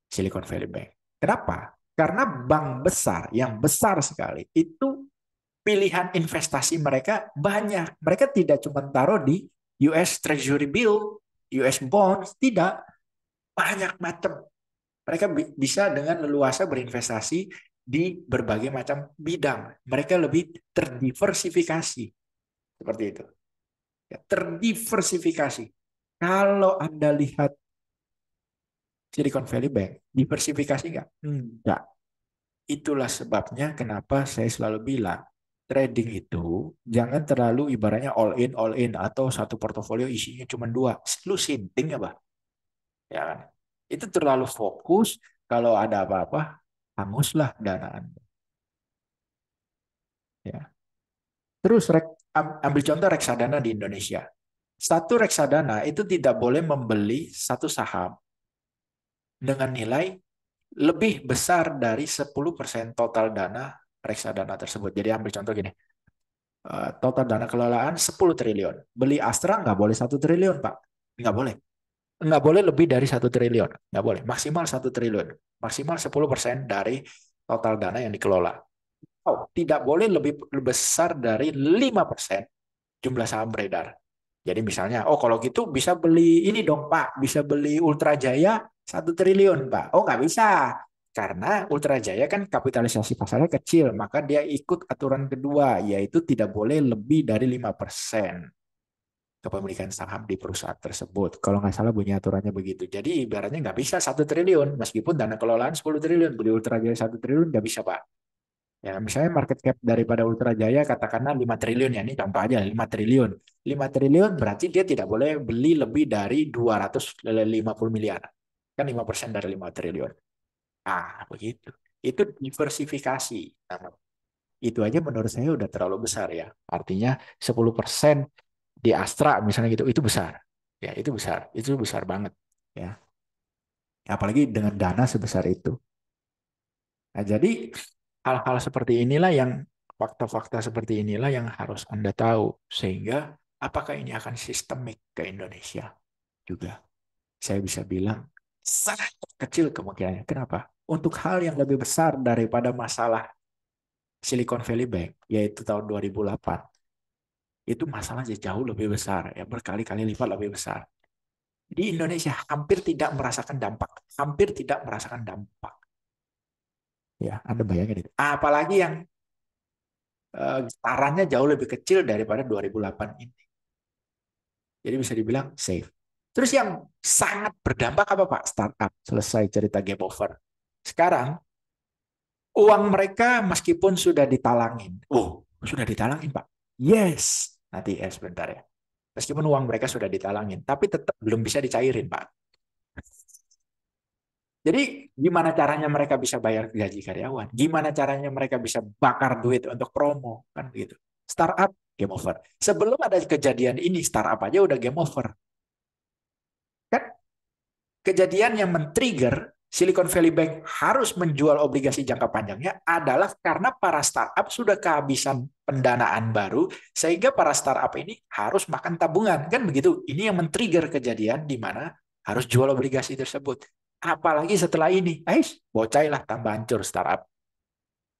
Silicon Valley Bank. Kenapa? Karena bank besar yang besar sekali itu pilihan investasi mereka banyak. Mereka tidak cuma taruh di US Treasury Bill, US Bonds, tidak. Banyak macam. Mereka bisa dengan leluasa berinvestasi di berbagai macam bidang. Mereka lebih terdiversifikasi. Seperti itu. Ya, terdiversifikasi. Kalau Anda lihat Silicon Valley Bank, diversifikasi nggak? Enggak. Itulah sebabnya kenapa saya selalu bilang, trading itu jangan terlalu ibaratnya all in, atau satu portofolio isinya cuma dua. Lu sinting apa? Ya kan? Itu terlalu fokus, kalau ada apa-apa, hanguslah dana Anda. Ya. Terus ambil contoh reksadana di Indonesia. Satu reksadana itu tidak boleh membeli satu saham dengan nilai lebih besar dari 10% total dana reksadana tersebut. Jadi ambil contoh gini, total dana kelolaan 10 triliun. Beli Astra nggak boleh 1 triliun, Pak. Nggak boleh. Nggak boleh lebih dari 1 triliun. Nggak boleh. Maksimal 1 triliun. Maksimal 10% dari total dana yang dikelola. Oh, tidak boleh lebih besar dari 5% jumlah saham beredar. Jadi misalnya, oh kalau gitu bisa beli ini dong Pak, bisa beli Ultra Jaya 1 triliun Pak. Oh nggak bisa, karena Ultra Jaya kan kapitalisasi pasarnya kecil, maka dia ikut aturan kedua, yaitu tidak boleh lebih dari 5% kepemilikan saham di perusahaan tersebut. Kalau nggak salah bunyi aturannya begitu. Jadi ibaratnya nggak bisa 1 triliun, meskipun dana kelolaan 10 triliun, beli Ultra Jaya 1 triliun nggak bisa Pak. Ya, misalnya market cap daripada Ultra Jaya katakanlah 5 triliun ya, ini contoh aja 5 triliun. 5 triliun berarti dia tidak boleh beli lebih dari 250 miliar. Kan 5% dari 5 triliun. Ah, begitu. Itu diversifikasi. Nah, itu aja menurut saya udah terlalu besar ya. Artinya 10% di Astra misalnya gitu, itu besar. Ya, itu besar. Itu besar banget. Ya, apalagi dengan dana sebesar itu. Nah, jadi hal-hal seperti inilah yang fakta-fakta seperti inilah yang harus Anda tahu sehingga apakah ini akan sistemik ke Indonesia juga. Saya bisa bilang sangat kecil kemungkinannya. Kenapa? Untuk hal yang lebih besar daripada masalah Silicon Valley Bank, yaitu tahun 2008, itu masalahnya jauh lebih besar, ya berkali-kali lipat lebih besar. Di Indonesia hampir tidak merasakan dampak, hampir tidak merasakan dampak. Ya, Anda bayangin itu. Apalagi yang getarannya jauh lebih kecil daripada 2008 ini. Jadi bisa dibilang safe. Terus yang sangat berdampak apa Pak? Startup. Selesai cerita game over. Sekarang uang mereka meskipun sudah ditalangin. Oh, sudah ditalangin Pak. Yes. Nanti sebentar ya. Meskipun uang mereka sudah ditalangin, tapi tetap belum bisa dicairin Pak. Jadi gimana caranya mereka bisa bayar gaji karyawan? Gimana caranya mereka bisa bakar duit untuk promo? Kan begitu. Startup, game over. Sebelum ada kejadian ini, startup aja udah game over. Kan kejadian yang men-trigger Silicon Valley Bank harus menjual obligasi jangka panjangnya adalah karena para startup sudah kehabisan pendanaan baru, sehingga para startup ini harus makan tabungan. Kan begitu. Ini yang men-trigger kejadian di mana harus jual obligasi tersebut. Apalagi setelah ini, bocailah tambah hancur startup.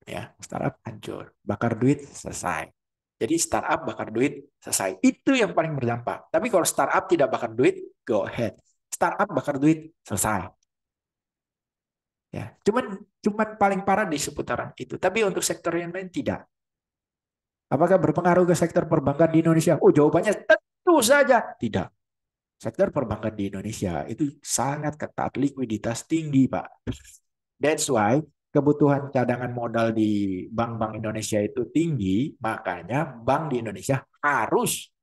Ya, startup hancur. Bakar duit, selesai. Jadi startup bakar duit, selesai. Itu yang paling berdampak. Tapi kalau startup tidak bakar duit, go ahead. Startup bakar duit, selesai. Ya, cuman paling parah di seputaran itu. Tapi untuk sektor yang lain tidak. Apakah berpengaruh ke sektor perbankan di Indonesia? Oh, jawabannya tentu saja tidak. Sektor perbankan di Indonesia itu sangat ketat, likuiditas tinggi, Pak. That's why kebutuhan cadangan modal di bank-bank Indonesia itu tinggi, makanya bank di Indonesia harus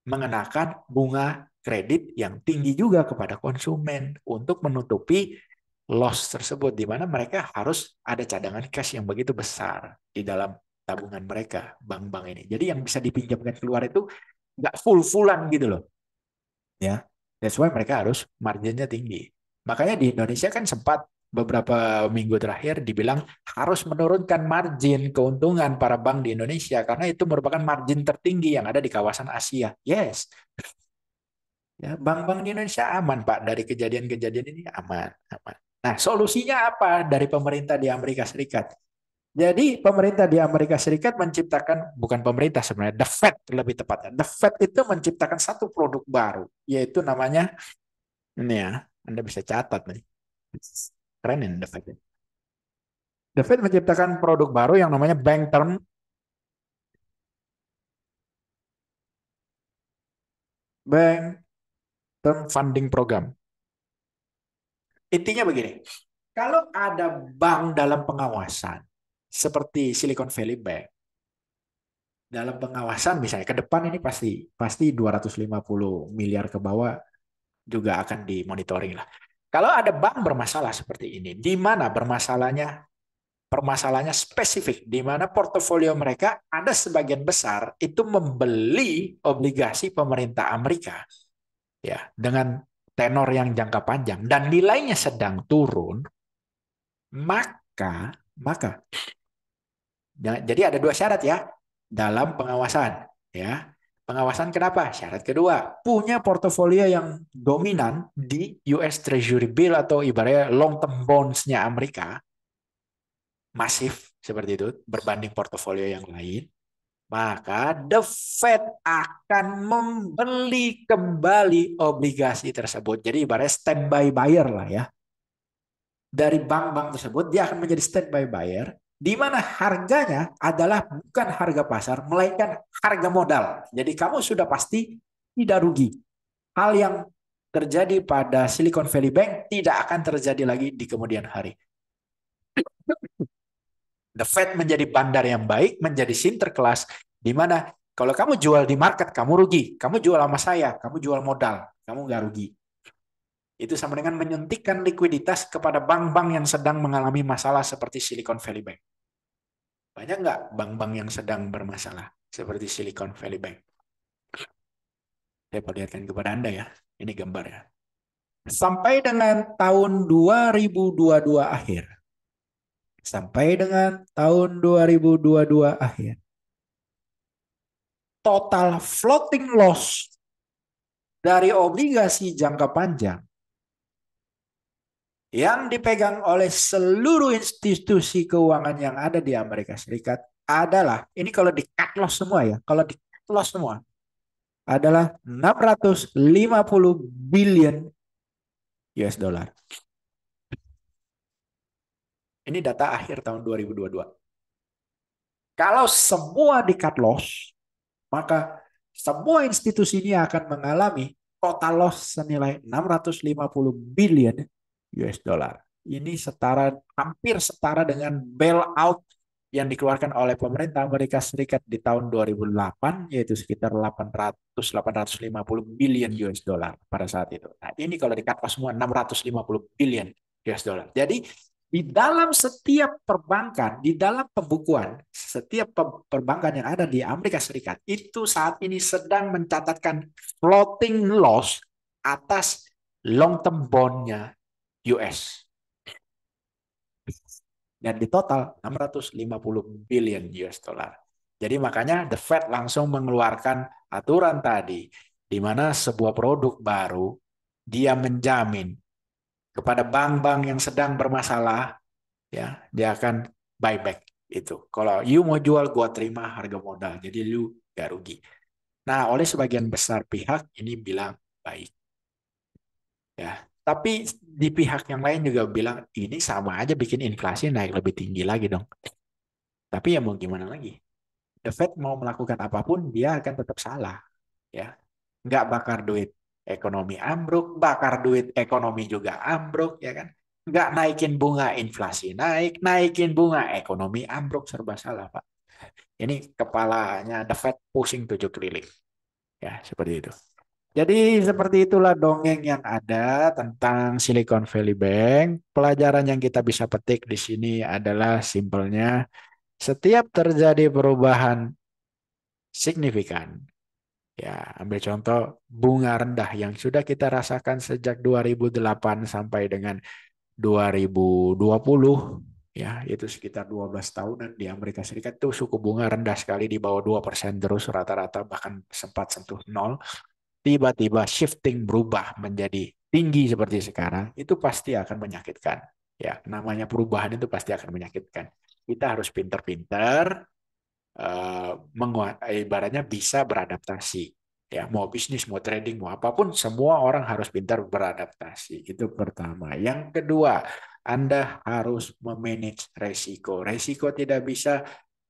mengenakan bunga kredit yang tinggi juga kepada konsumen untuk menutupi loss tersebut, di mana mereka harus ada cadangan cash yang begitu besar di dalam tabungan mereka, bank-bank ini. Jadi yang bisa dipinjamkan keluar itu nggak full-fullan gitu loh. Ya, that's why mereka harus marginnya tinggi. Makanya di Indonesia kan sempat beberapa minggu terakhir dibilang harus menurunkan margin keuntungan para bank di Indonesia karena itu merupakan margin tertinggi yang ada di kawasan Asia. Yes, ya, bank-bank di Indonesia aman, Pak. Dari kejadian-kejadian ini aman, aman. Nah, solusinya apa dari pemerintah di Amerika Serikat? Jadi pemerintah di Amerika Serikat menciptakan, bukan pemerintah sebenarnya, The Fed lebih tepatnya. The Fed itu menciptakan satu produk baru, yaitu namanya, ini ya, Anda bisa catat nih. Keren ini The Fed. The Fed menciptakan produk baru yang namanya Bank Term Funding Program. Intinya begini, kalau ada bank dalam pengawasan, seperti Silicon Valley Bank, dalam pengawasan misalnya ke depan ini pasti pasti 250 miliar ke bawah juga akan dimonitoring lah. Kalau ada bank bermasalah seperti ini, di mana bermasalahnya permasalahannya spesifik, di mana portofolio mereka ada sebagian besar itu membeli obligasi pemerintah Amerika ya dengan tenor yang jangka panjang dan nilainya sedang turun, maka ya, jadi ada dua syarat ya dalam pengawasan ya. Pengawasan kenapa? Syarat kedua, punya portofolio yang dominan di US Treasury Bill atau ibaratnya long term bonds-nya Amerika, masif seperti itu berbanding portofolio yang lain, maka the Fed akan membeli kembali obligasi tersebut. Jadi ibaratnya standby buyer lah ya. Dari bank-bank tersebut, dia akan menjadi standby buyer, di mana harganya adalah bukan harga pasar, melainkan harga modal. Jadi kamu sudah pasti tidak rugi. Hal yang terjadi pada Silicon Valley Bank tidak akan terjadi lagi di kemudian hari. The Fed menjadi bandar yang baik, menjadi sinterklas, di mana kalau kamu jual di market, kamu rugi. Kamu jual sama saya, kamu jual modal, kamu nggak rugi. Itu sama dengan menyuntikkan likuiditas kepada bank-bank yang sedang mengalami masalah seperti Silicon Valley Bank. Banyak nggak bank-bank yang sedang bermasalah seperti Silicon Valley Bank? Saya perlihatkan kepada Anda ya. Ini gambar ya. Sampai dengan tahun 2022 akhir. Sampai dengan tahun 2022 akhir. Total floating loss dari obligasi jangka panjang yang dipegang oleh seluruh institusi keuangan yang ada di Amerika Serikat adalah, ini kalau di cut loss semua ya, kalau di cut loss semua, adalah 650 billion US dollar. Ini data akhir tahun 2022. Kalau semua di cut loss, maka semua institusi ini akan mengalami total loss senilai 650 billion US dollar. Ini hampir setara dengan bailout yang dikeluarkan oleh pemerintah Amerika Serikat di tahun 2008, yaitu sekitar 850 billion US dollar pada saat itu. Nah, ini kalau dikata semua 650 billion US dollar. Jadi di dalam setiap perbankan, di dalam pembukuan, setiap perbankan yang ada di Amerika Serikat itu saat ini sedang mencatatkan floating loss atas long term bond-nya US. Dan di total 650 billion US dollar. Jadi makanya The Fed langsung mengeluarkan aturan tadi, di mana sebuah produk baru, dia menjamin kepada bank-bank yang sedang bermasalah, ya dia akan buyback itu. Kalau you mau jual, gua terima harga modal. Jadi you gak rugi. Nah, oleh sebagian besar pihak ini bilang baik. Ya, tapi di pihak yang lain juga bilang ini sama aja bikin inflasi naik lebih tinggi lagi dong. Tapi ya mau gimana lagi? The Fed mau melakukan apapun, dia akan tetap salah. Ya, nggak bakar duit ekonomi ambruk, bakar duit ekonomi juga ambruk, ya kan? Nggak naikin bunga inflasi naik, naikin bunga ekonomi ambruk, serba salah, Pak. Ini kepalanya The Fed pusing 7 keliling. Ya, seperti itu. Jadi seperti itulah dongeng yang ada tentang Silicon Valley Bank. Pelajaran yang kita bisa petik di sini adalah simpelnya, setiap terjadi perubahan signifikan, ya ambil contoh bunga rendah yang sudah kita rasakan sejak 2008 sampai dengan 2020, ya itu sekitar 12 tahunan di Amerika Serikat tuh suku bunga rendah sekali di bawah 2% terus rata-rata, bahkan sempat sentuh nol. Tiba-tiba shifting berubah menjadi tinggi seperti sekarang, itu pasti akan menyakitkan. Ya, namanya perubahan itu pasti akan menyakitkan. Kita harus pinter-pinter, ibaratnya bisa beradaptasi. Ya, mau bisnis, mau trading, mau apapun, semua orang harus pintar beradaptasi. Itu pertama. Yang kedua, Anda harus memanage resiko. Resiko tidak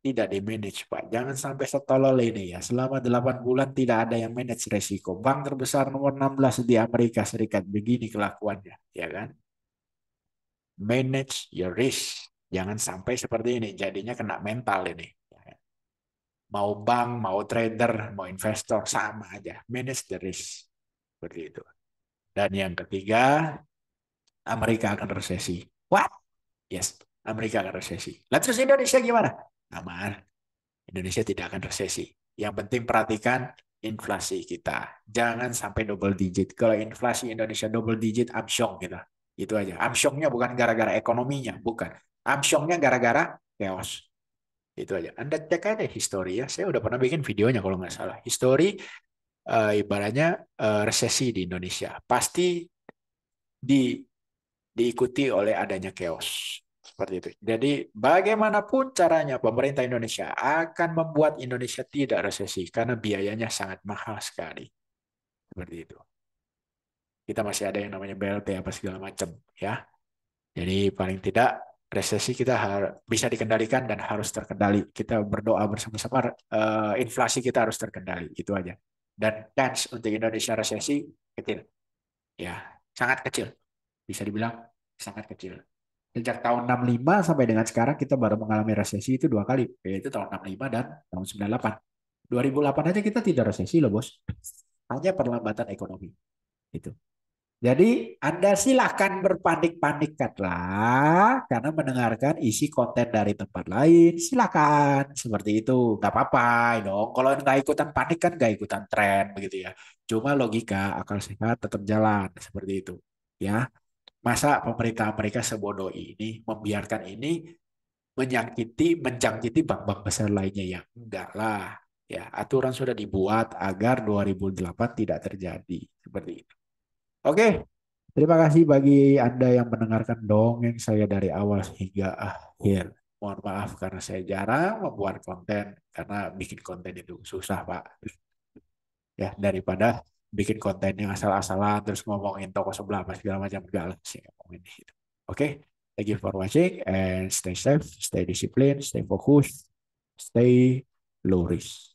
di-manage, Pak. Jangan sampai setolol ini ya. Selama 8 bulan tidak ada yang manage resiko. Bank terbesar nomor 16 di Amerika Serikat. Begini kelakuannya, ya kan? Manage your risk. Jangan sampai seperti ini. Jadinya kena mental ini. Mau bank, mau trader, mau investor, sama aja. Manage the risk. Seperti itu. Dan yang ketiga, Amerika akan resesi. What? Yes, Amerika akan resesi. Lalu terus Indonesia gimana? Aman. Indonesia tidak akan resesi. Yang penting perhatikan inflasi kita. Jangan sampai double digit. Kalau inflasi Indonesia double digit, amsyong kita. Itu aja. Amsyongnya bukan gara-gara ekonominya, bukan. Amsyongnya gara-gara chaos. Itu aja. Anda cek aja histori ya. Saya udah pernah bikin videonya kalau nggak salah. Histori ibaratnya resesi di Indonesia. Pasti di, diikuti oleh adanya chaos. Seperti itu. Jadi bagaimanapun caranya pemerintah Indonesia akan membuat Indonesia tidak resesi karena biayanya sangat mahal sekali. Seperti itu. Kita masih ada yang namanya BLT apa segala macam ya. Jadi paling tidak resesi kita bisa dikendalikan dan harus terkendali. Kita berdoa bersama-sama inflasi kita harus terkendali. Itu aja. Dan chance untuk Indonesia resesi kecil. Ya, sangat kecil. Bisa dibilang sangat kecil. Sejak tahun 65 sampai dengan sekarang kita baru mengalami resesi itu 2 kali, yaitu tahun 65 dan tahun 98. 2008 aja kita tidak resesi loh, Bos. Hanya perlambatan ekonomi. Itu. Jadi Anda silakan berpanik-panikkanlah karena mendengarkan isi konten dari tempat lain. Silakan seperti itu, nggak apa-apa dong. Kalau nggak ikutan panik kan nggak ikutan tren begitu ya. Cuma logika akal sehat tetap jalan seperti itu. Ya, masa pemerintah Amerika sebodoh ini membiarkan ini menjangkiti bank-bank besar lainnya ya? Enggak lah. Ya, aturan sudah dibuat agar 2008 tidak terjadi seperti itu. Oke, terima kasih bagi Anda yang mendengarkan dongeng saya dari awal hingga akhir. Mohon maaf karena saya jarang membuat konten karena bikin konten itu susah, Pak. Ya, daripada bikin konten yang asal-asalan terus ngomongin toko sebelah apa segala macam enggak lah sih ngomongin itu. Oke, thank you for watching and stay safe, stay disciplined, stay focused, stay low risk.